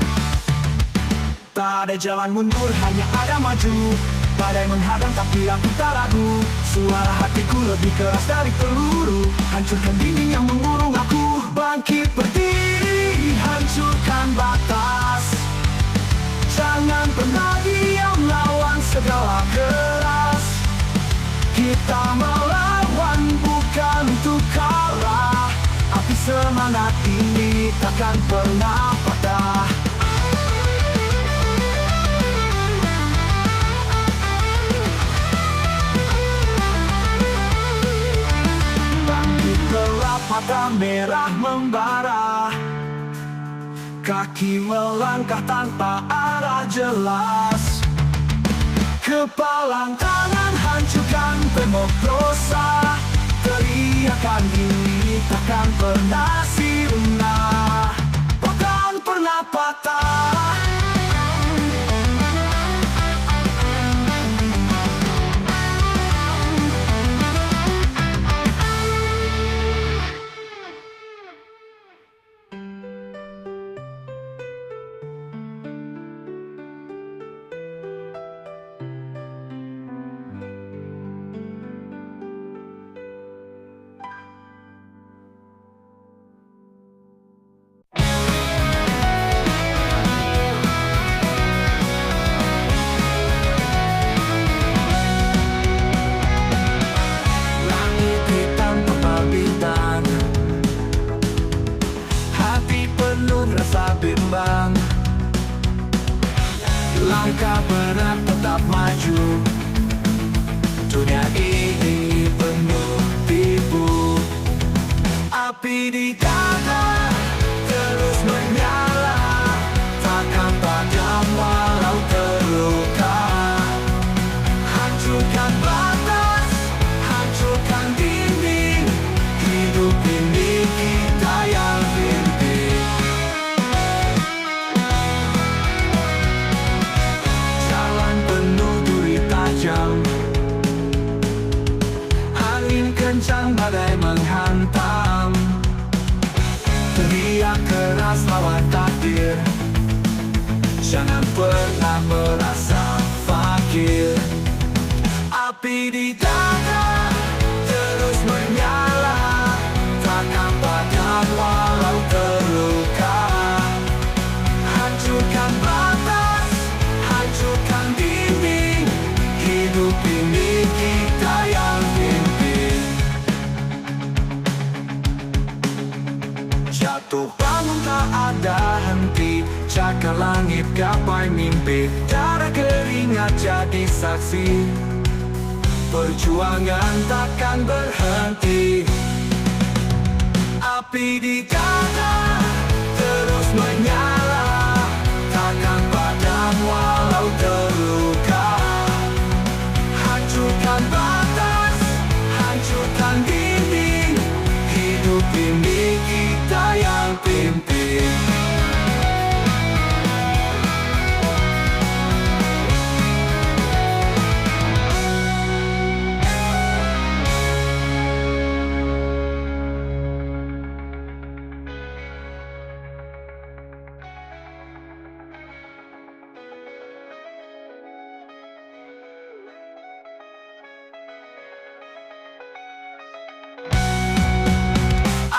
Tak ada jalan mundur, hanya ada maju. Badai menghadang tapi aku tak ragu, suara hatiku lebih keras dari peluru. Hancurkan dinding yang mengurung aku, bangkit berdiri, hancurkan batas. Jangan pernah diam lawan segala keras. Kita melawan bukan untuk kalah, api semangat ini takkan pernah patah. Mata merah membara, kaki melangkah tanpa arah jelas. Kepalang tangan hancurkan tembok dosa, teriakan ini takkan pernah sirna, takkan pernah patah. langkah berat tetap maju. Dunia ini penuh tipu. Api di dada terus menyala, takkan padam walau terluka. Hancurkan batas, hancurkan dinding, hidup ini kita yang pimpin. Jalan penuh duri tajam, angin kencang badai menghantam. Teriak keras lawan takdir, jangan pernah merasa fakir. Api di dada terus menyala, takkan padam walau terluka. Hancurkan batas, hancurkan dinding, hidup ini kita yang pimpin. Jatuh bangun tak ada henti, cakar langit gapai mimpi. Darah keringat jadi saksi, perjuangan takkan berhenti. Api di dada terus menyala, takkan padam walau terluka. Hancurkan batas, hancurkan dinding, hidup ini kita yang pimpin.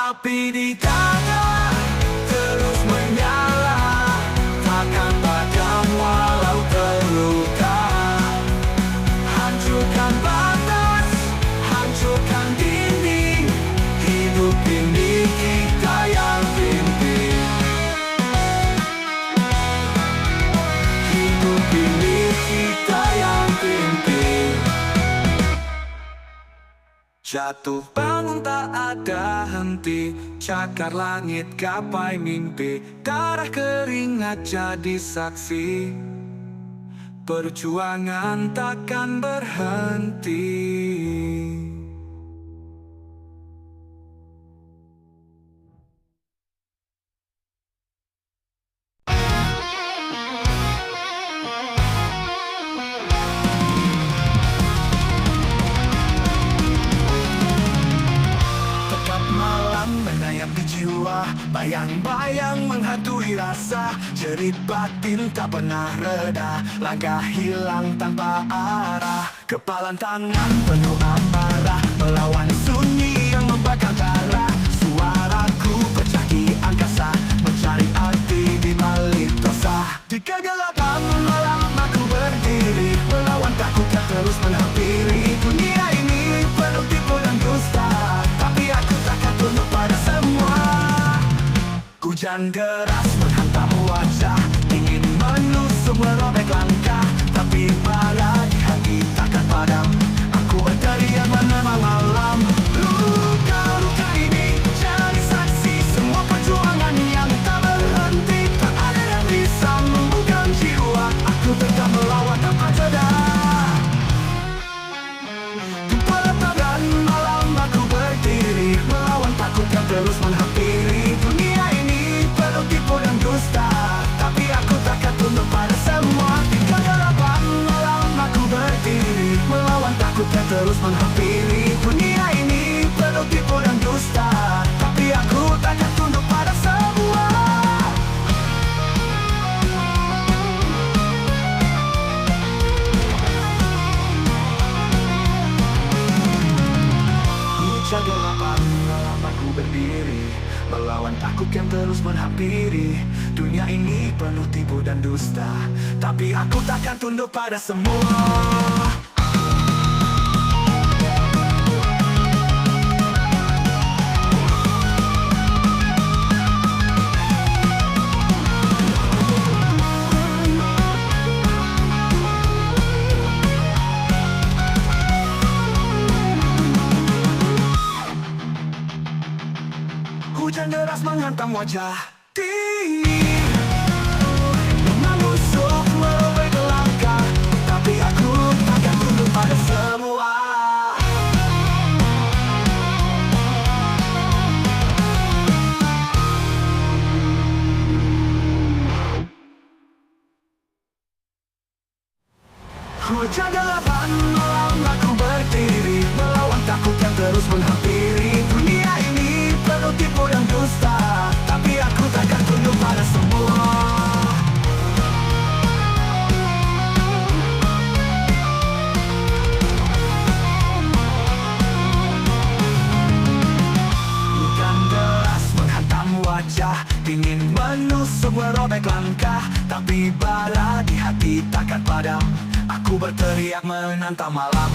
Api di dada terus menyala, takkan padam walau terluka. Hancurkan batas, hancurkan dinding, hidup ini kita yang pimpin. Hidup ini kita yang pimpin. Jatuh bangun tak ada henti, cakar langit gapai mimpi. Darah keringat jadi saksi, perjuangan takkan berhenti. Menayap di jiwa, bayang-bayang menghantui rasa. Jerit batin tak pernah reda, langkah hilang tanpa arah. Kepalan tangan penuh amarah, melawan sunyi yang membakar darah. Suaraku pecah di angkasa, mencari arti di balik dosa. Di kegelapan malam aku berdiri, melawan takut yang terus menghampiri. Dunia ini penuh tipu dan dusta, tapi aku takkan tunduk pada semua. Hujan deras menghantam wajah, ingin menusuk merobek langkah, tapi bara di hati takkan padam. Aku berteriak menerima malam. Luka-luka ini jadi saksi semua perjuangan yang tak berhenti. Tak ada yang bisa membuka jiwa, aku tetap melawan tanpa jeda. Terus menghampiri. Dunia ini penuh tipu dan dusta, tapi aku takkan tunduk pada semua. Di kegelapan malam aku berdiri, melawan takut yang terus menghampiri. Dunia ini penuh tipu dan dusta, tapi aku takkan tunduk pada semua. Hujan gelapan malam aku berdiri, melawan takut yang terus menghampiri. Dunia ini penuh tipu dan dusta, tapi aku takkan tunduk pada semua. hitam wajah. Menusuk merobek langkah, tapi aku takkan tunduk pada semua. Hujan delapan malam aku berdiri, melawan takut yang terus menghampiri. Dunia ini penuh tipu dan dusta, tapi aku takkan tunduk pada semua. Hujan deras menghantam wajah, dingin menusuk merobek langkah, tapi bara di hati takkan padam. Aku berteriak menantang malam.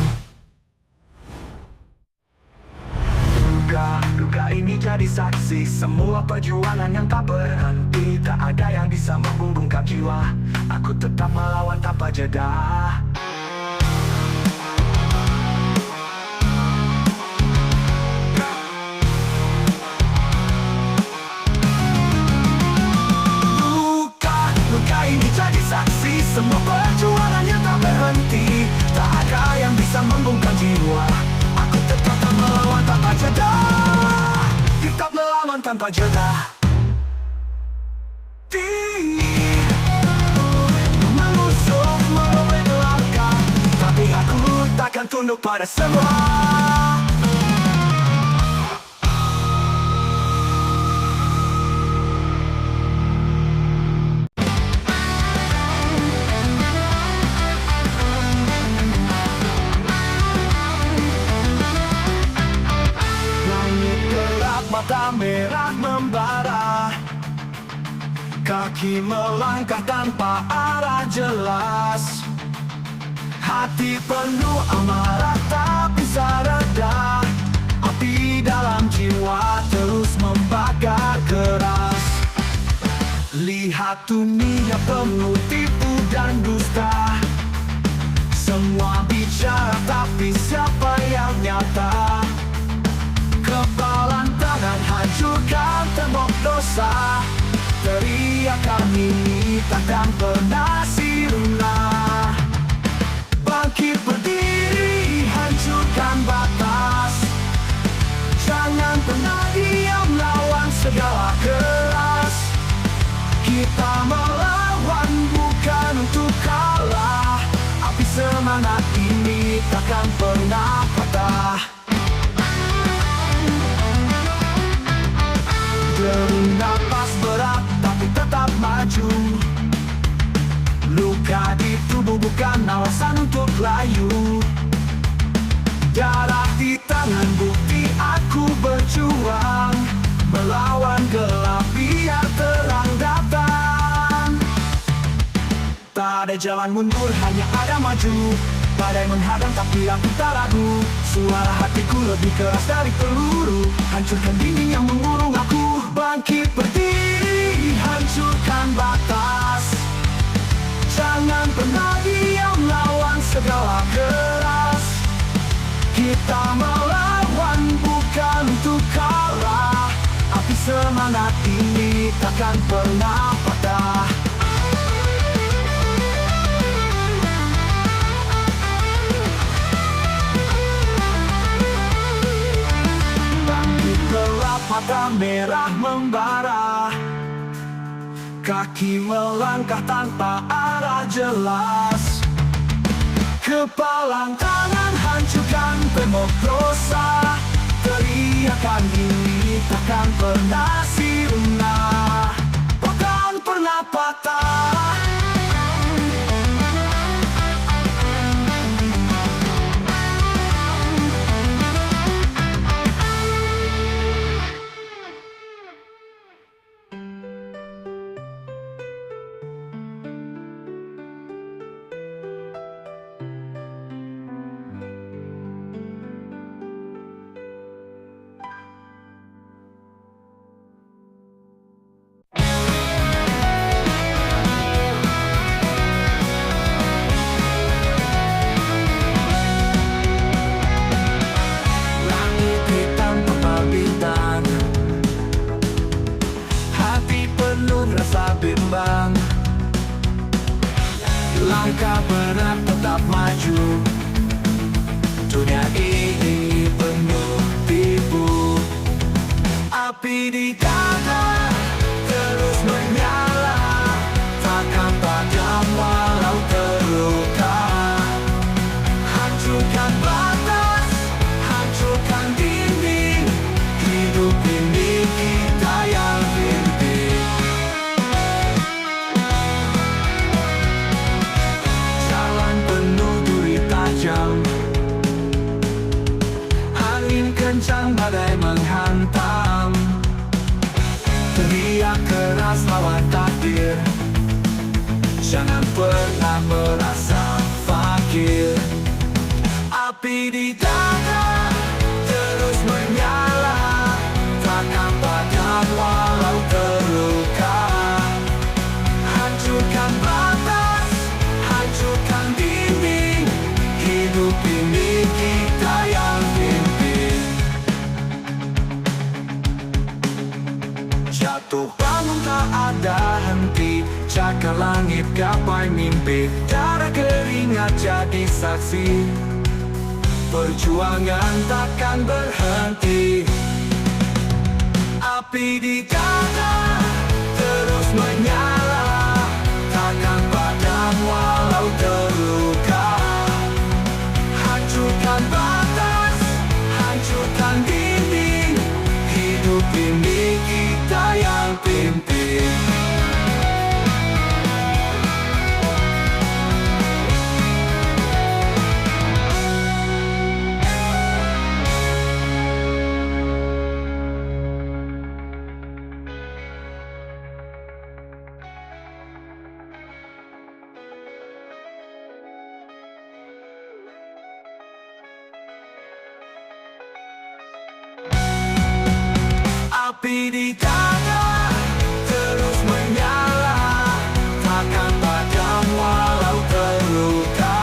Duga ini jadi saksi semua perjuangan yang tak berhenti. Tak ada yang bisa membungkam jiwa, aku tetap melawan tanpa jeda. Duga ini jadi saksi semua perjuangan yang tak berhenti. Tak ada yang bisa membungkam jiwa, aku tetap melawan tanpa jeda. Tetap melawan tanpa jeda. Menusuk merobek langkah, tapi aku takkan tunduk pada semua. Mata merah membara, kaki melangkah tanpa arah jelas. Hati penuh amarah tak bisa reda, api dalam jiwa terus membakar keras. Lihat dunia penuh tipu dan dusta, semua bicara tapi siapa yang nyata? Kepalan tangan hancurkan tembok dosa, teriakan ini takkan pernah sirna. Bangkit berdiri, hancurkan batas, jangan pernah diam lawan segala keras. Kita melawan bukan untuk kalah, api semangat ini takkan pernah patah. Dering napas berat tapi tetap maju, luka di tubuh bukan alasan untuk layu. Darah di tangan bukti aku berjuang, melawan gelap biar terang datang. Tak ada jalan mundur, hanya ada maju. Badai menghadang tapi aku tak ragu, suara hatiku lebih keras dari peluru. Hancurkan dinding yang mengurung aku, bangkit berdiri, hancurkan batas. Jangan pernah diam lawan segala keras. Kita melawan bukan untuk kalah, api semangat ini takkan pernah patah. Mata merah membara, kaki melangkah tanpa arah jelas. Kepalang tangan hancurkan tembok dosa, teriakan ini takkan pernah sirna, takkan pernah patah. Langkah berat tetap maju. Dunia ini penuh tipu. Api di dada terus menyala, takkan padam walau terluka. Hancurkan batas, hancurkan dinding. Hidup ini kita yang pimpin. Jalan penuh duri tajam, angin kencang badai menghantam. Teriak keras lawan takdir, jangan pernah merasa fakir. Api di dada terus menyala, takkan padam walau terluka. Hancurkan batas, hancurkan dinding. Hidup ini kita yang pimpin. Jatuh bangun tak ada henti, cakar langit gapai mimpi. Darah keringat jadi saksi, perjuangan takkan berhenti. Api di dada terus menyala, takkan padam walau terluka. Hancurkan batas, hancurkan dinding. Hidup ini kita yang pimpin. Api di dada terus menyala, takkan padam walau terluka.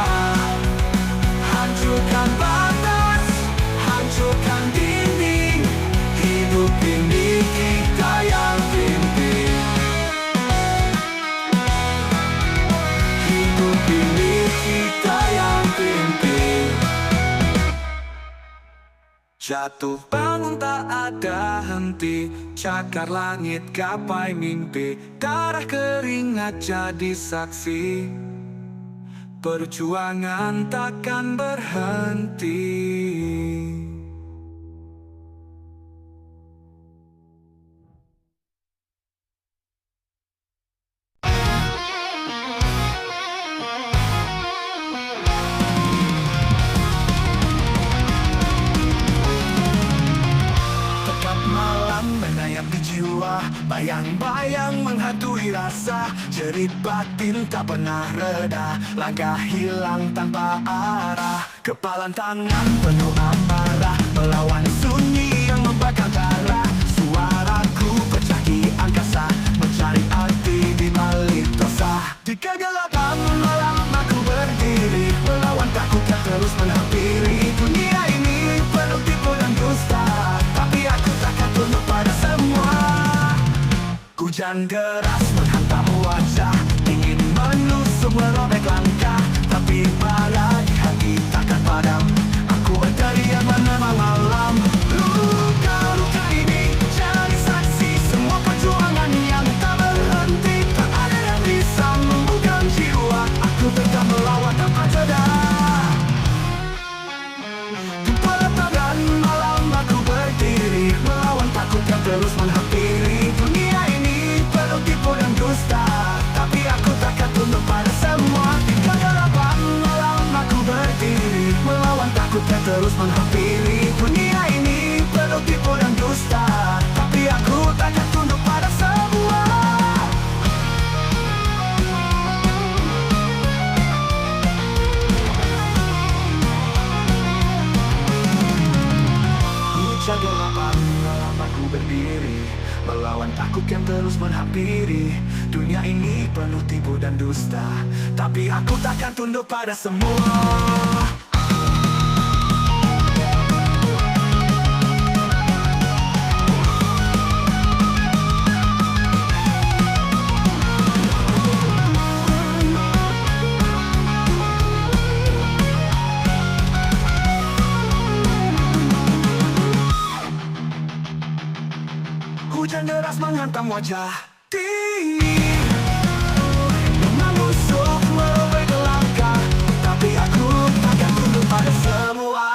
Hancurkan batas, hancurkan dinding. Hidup ini kita yang pimpin. Hidup ini kita yang pimpin. Jatuh bangun tak ada henti, cakar langit gapai mimpi. Darah keringat jadi saksi, perjuangan takkan berhenti. Menayap di jiwa, bayang-bayang menghantui rasa. Jerit batin tak pernah reda, langkah hilang tanpa arah. Kepalan tangan penuh amarah, melawan sunyi yang membakar darah. Suaraku pecah di angkasa, mencari arti di balik dosa. Di kegelapan malam aku berdiri, melawan takut yang terus menghampiri. Dunia ini penuh tipu dan dusta, tapi aku takkan tunduk pada semua. Hujan deras menghantam wajah, ingin menusuk merobek langkah, tapi pada di hati takkan padam. Aku berteriak menemani malam. Luka-luka ini jadi saksi semua perjuangan yang tak berhenti. Tak ada yang bisa membuka jiwa, aku tetap melawan tanpa jeda. Peletakan malam aku berdiri, melawan takut yang terus menghampiri. Dunia ini penuh tipu dan dusta, tapi aku takkan tunduk pada semua. Di kegelapan malam aku berdiri, melawan takut yang terus menghampiri. Dunia ini penuh tipu dan dusta, tapi aku takkan tunduk pada semua. Kegelapan malam aku berdiri, melawan takut yang terus menghampiri. Dunia ini penuh tipu dan dusta, tapi aku takkan tunduk pada semua. wajah menusuk merobek langkah, tapi aku takkan tunduk pada semua.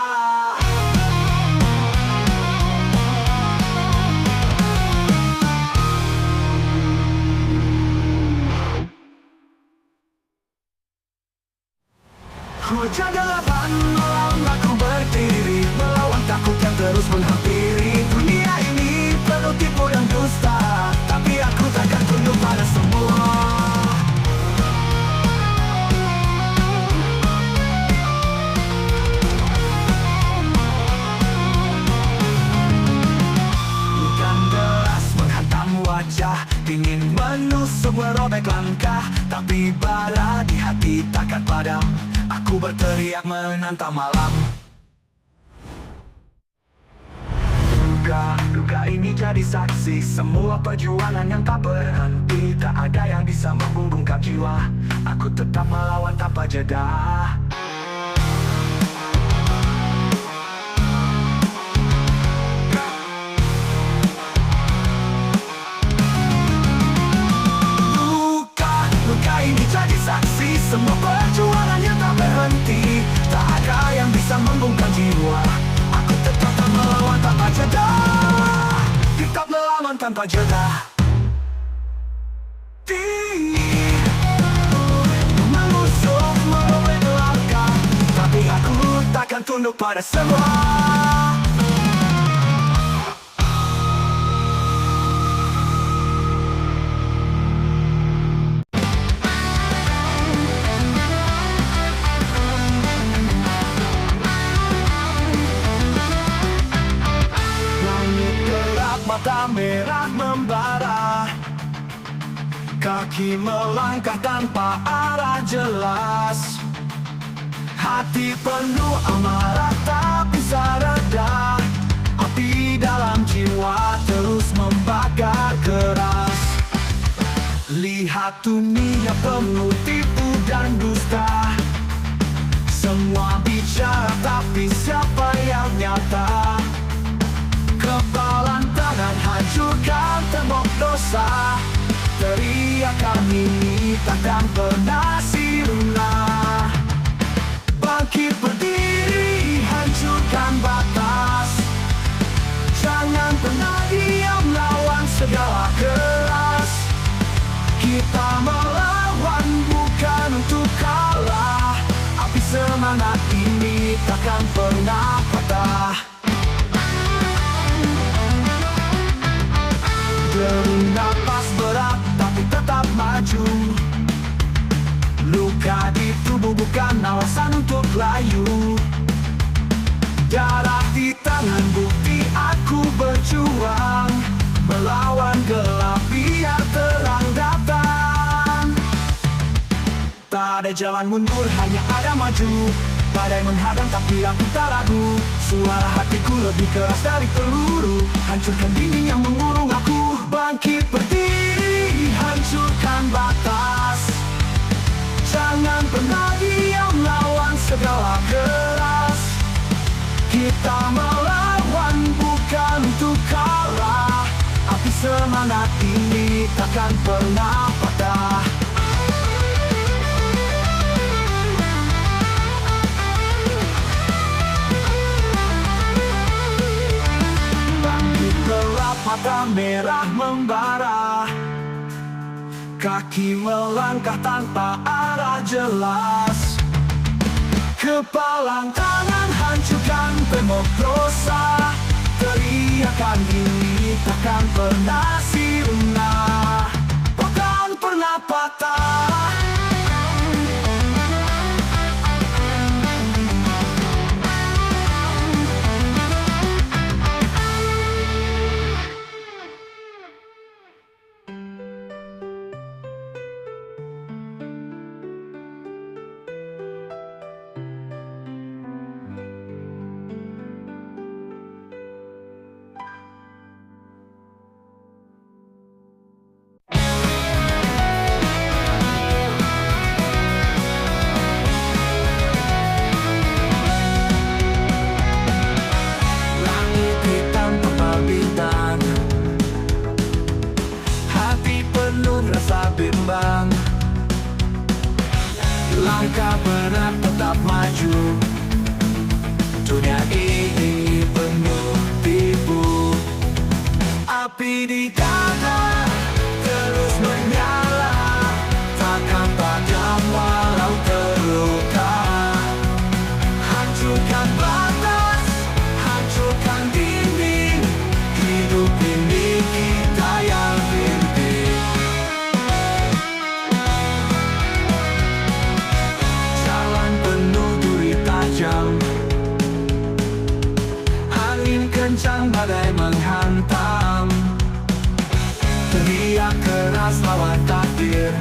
Hujan gelapan malam aku berdiri, melawan takut yang terus menghampiri. Dunia ini penuh tipu dan dusta, tapi aku takkan tunduk pada semua. Hujan deras menghantam wajah, dingin menusuk merobek langkah, tapi bara di hati takkan padam. Aku berteriak menantang malam. Duga ini jadi saksi semua perjuangan yang tak berhenti. Tak ada yang bisa membungkam jiwa. Aku tetap melawan tanpa jeda. Luka ini jadi saksi semua perjuangan yang tak berhenti. Tak ada yang bisa membungkam jiwa. Aku tetap melawan tanpa jeda. Tetap melawan tanpa jeda. Menusuk merobek langkah, tapi aku takkan tunduk pada semua. Mata merah membara, kaki melangkah tanpa arah jelas. Hati penuh amarah tak bisa reda. Api dalam jiwa terus membakar keras. Lihat dunia penuh tipu dan dusta. Semua bicara tapi siapa yang nyata? Kepalan tangan hancurkan tembok dosa. Teriakan ini takkan pernah sirna. Bangkit berdiri, hancurkan batas. Jangan pernah diam, lawan segala keras. Kita melawan bukan untuk kalah. Api semangat ini takkan pernah patah. Derung napas berat tapi tetap maju. Luka di tubuh bukan alasan untuk layu. Darah di tangan bukti aku berjuang. Melawan gelap biar terang datang. Tak ada jalan mundur, hanya ada maju. Badai menghadang tapi aku tak ragu. Suara hatiku lebih keras dari peluru. Hancurkan dinding yang mengurung aku. Bangkit berdiri, hancurkan batas. Jangan pernah diam, lawan segala keras. Kita melawan bukan untuk kalah. Api semangat ini takkan pernah patah. Mata merah membara, kaki melangkah tanpa arah jelas. Kepalang tangan hancurkan tembok dosa. Teriakan ini takkan pernah sirna. Takkan pernah patah. Langkah berat tetap maju. Dunia ini penuh tipu. Api di dada terus menyala, takkan padam walau terluka. Hancurkan batas, hancurkan dinding. Hidup ini kita yang pimpin. Jalan penuh duri tajam, angin kencang badai menghantam. Teriak keras lawan takdir,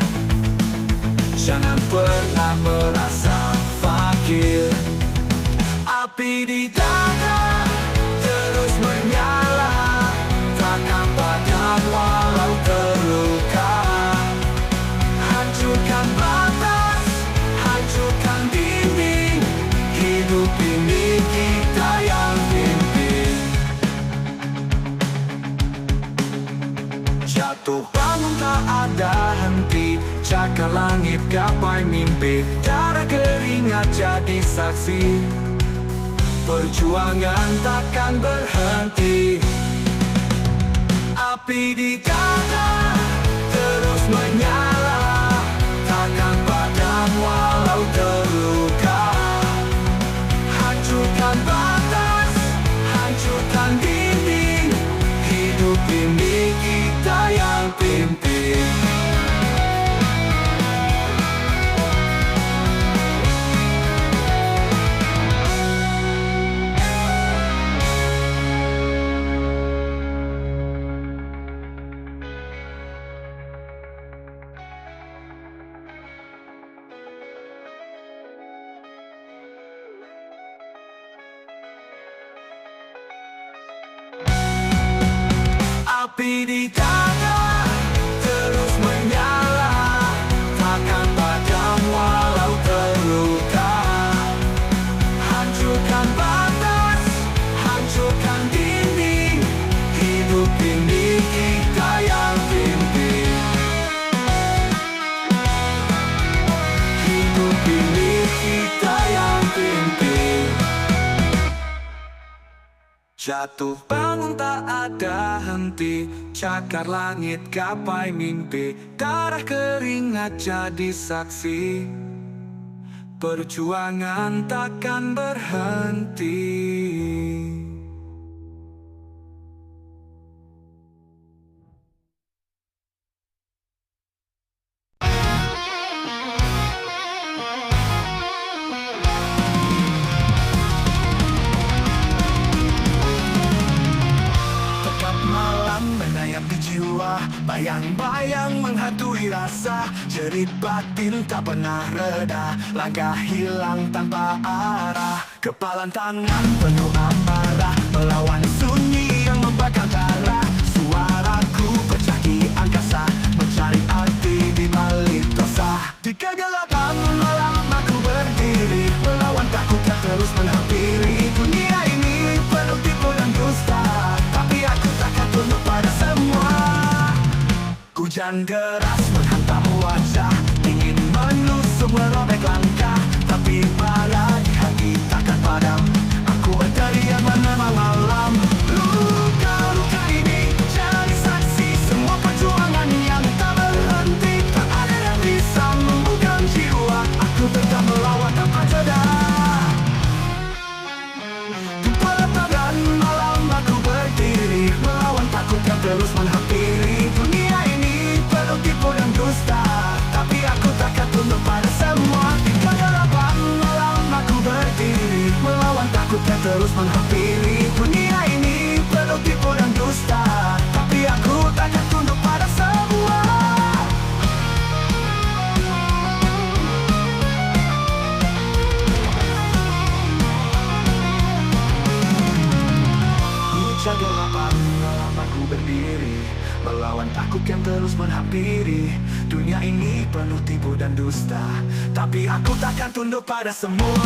jangan pernah merasa fakir. Api di dada terus menyala, takkan padam walau terluka. Hancurkan batas, hancurkan dinding. Hidup ini kita yang pimpin. Jatuh bangun tak ada henti, cakar langit gapai mimpi. Darah keringat jadi saksi, perjuangan takkan berhenti. Api di dada terus menyala, takkan padam walau terluka. Hancurkan batas, hancurkan dinding. Hidup ini kita yang pimpin. Api di dada terus menyala, takkan padam walau terluka. Hancurkan batas, hancurkan dinding. Hidup ini kita yang pimpin. Hidup ini kita yang pimpin. Jatuh bangun tak ada henti, cakar langit gapai mimpi. Darah keringat jadi saksi, perjuangan takkan berhenti. Di jiwa, bayang-bayang menghantui rasa. Jerit batin tak pernah reda, langkah hilang tanpa arah. Kepalan tangan penuh amarah, melawan sunyi yang membakar darah. Suaraku pecah di angkasa, mencari arti di balik dosa. Di kegelapan malam aku berdiri, melawan takut yang terus menghampiri. Dunia ini penuh tipu dan dusta, tapi aku takkan tunduk pada semua. Hujan deras menghantam wajah, ingin menusuk merobek langkah, tapi bara di hati takkan padam. Aku berteriak menemani malam. Luka-luka ini jadi saksi semua perjuangan yang tak berhenti. Tak ada yang bisa membuka jiwa, aku tetap melawan tanpa jeda. Di pelataran malam aku berdiri, melawan takut yang terus menghampiri. Dunia ini penuh tipu dan dusta, tapi aku takkan tunduk pada semua. Di kegelapan malam aku berdiri, melawan takut yang terus menghampiri. Dunia ini penuh tipu dan dusta, tapi aku takkan tunduk pada semua. Hujan gelapan malam aku berdiri, melawan takut yang terus menghampiri. Dunia ini penuh tipu dan dusta, tapi aku takkan tunduk pada semua.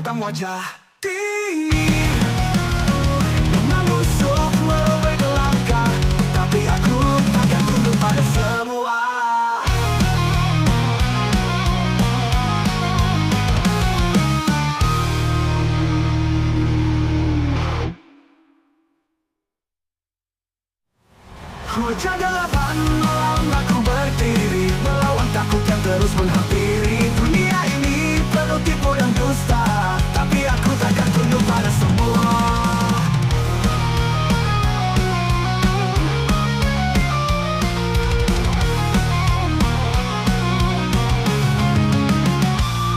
hitam wajah. Menusuk merobek langkah, tapi aku takkan tunduk pada semua. Hujan gelapan malam aku berdiri, melawan takut yang terus menghampiri. Dunia ini penuh tipu dan dusta, tapi aku takkan tunduk pada semua.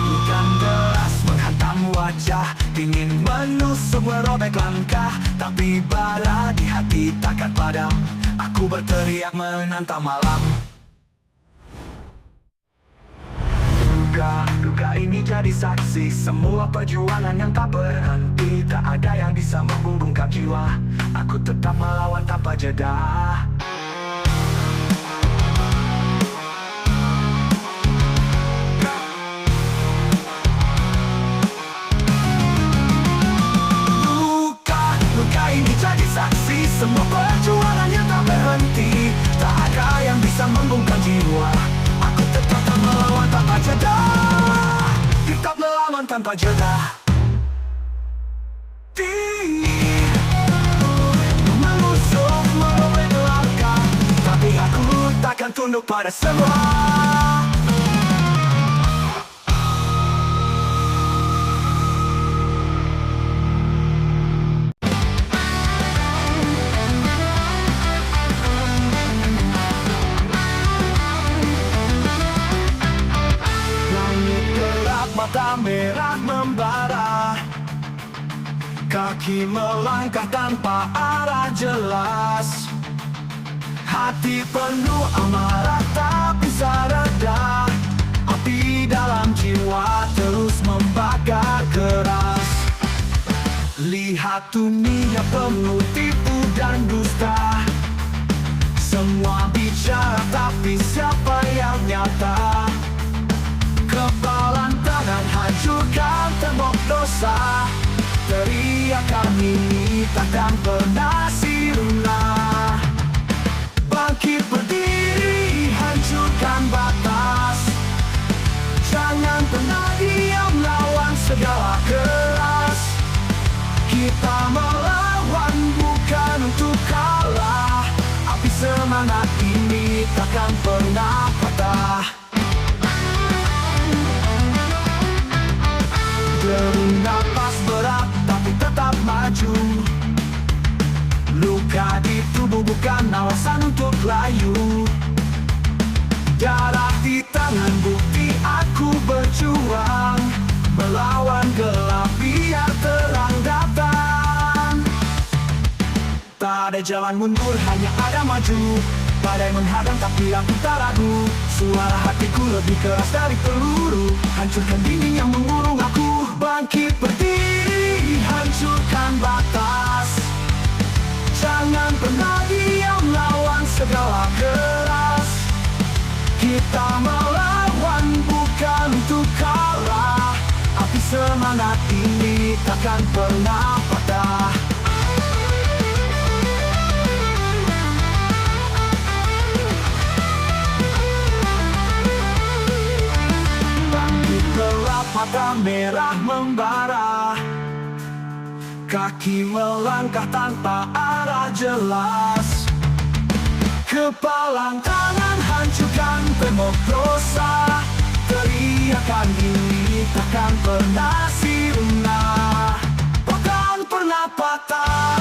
Hujan deras menghantam wajah, dingin menusuk merobek langkah, tapi bara di hati takkan padam. Aku berteriak menantang malam. Duga ini jadi saksi semua perjuangan yang tak berhenti. Tak ada yang bisa membungkam jiwa. Aku tetap melawan tanpa jeda. Luka ini jadi saksi semua perjuangan yang tak berhenti. Tak ada yang bisa membungkam jiwa. Aku tetap melawan tanpa jeda. Tetap melawan tanpa jeda. Menusuk merobek langkah, tapi aku takkan tunduk pada semua. Mata merah membara, kaki melangkah tanpa arah jelas. Hati penuh amarah tak bisa reda. Api dalam jiwa terus membakar keras. Lihat dunia penuh tipu dan dusta. Semua bicara tapi siapa yang nyata? Kepalan tangan hancurkan tembok dosa. Teriakan ini takkan pernah sirna. Bangkit berdiri, hancurkan batas. Jangan pernah diam, lawan segala keras. Kita melawan bukan untuk kalah. Api semangat ini takkan pernah patah. Beri napas berat tapi tetap maju. Luka di tubuh bukan alasan untuk layu. Darah di tangan bukti aku berjuang. Melawan gelap biar terang datang. Tak ada jalan mundur, hanya ada maju. Badai menghadang tapi aku tak ragu. Suara hatiku lebih keras dari peluru. Hancurkan dinding yang mengurung aku. Bangkit berdiri, hancurkan batas. Jangan pernah diam, lawan segala keras. Kita melawan bukan untuk kalah. Api semangat ini takkan pernah patah. Mata merah membara, kaki melangkah tanpa arah jelas. Kepalang tangan hancurkan tembok dosa. Teriakan ini takkan pernah sirna, takkan pernah patah.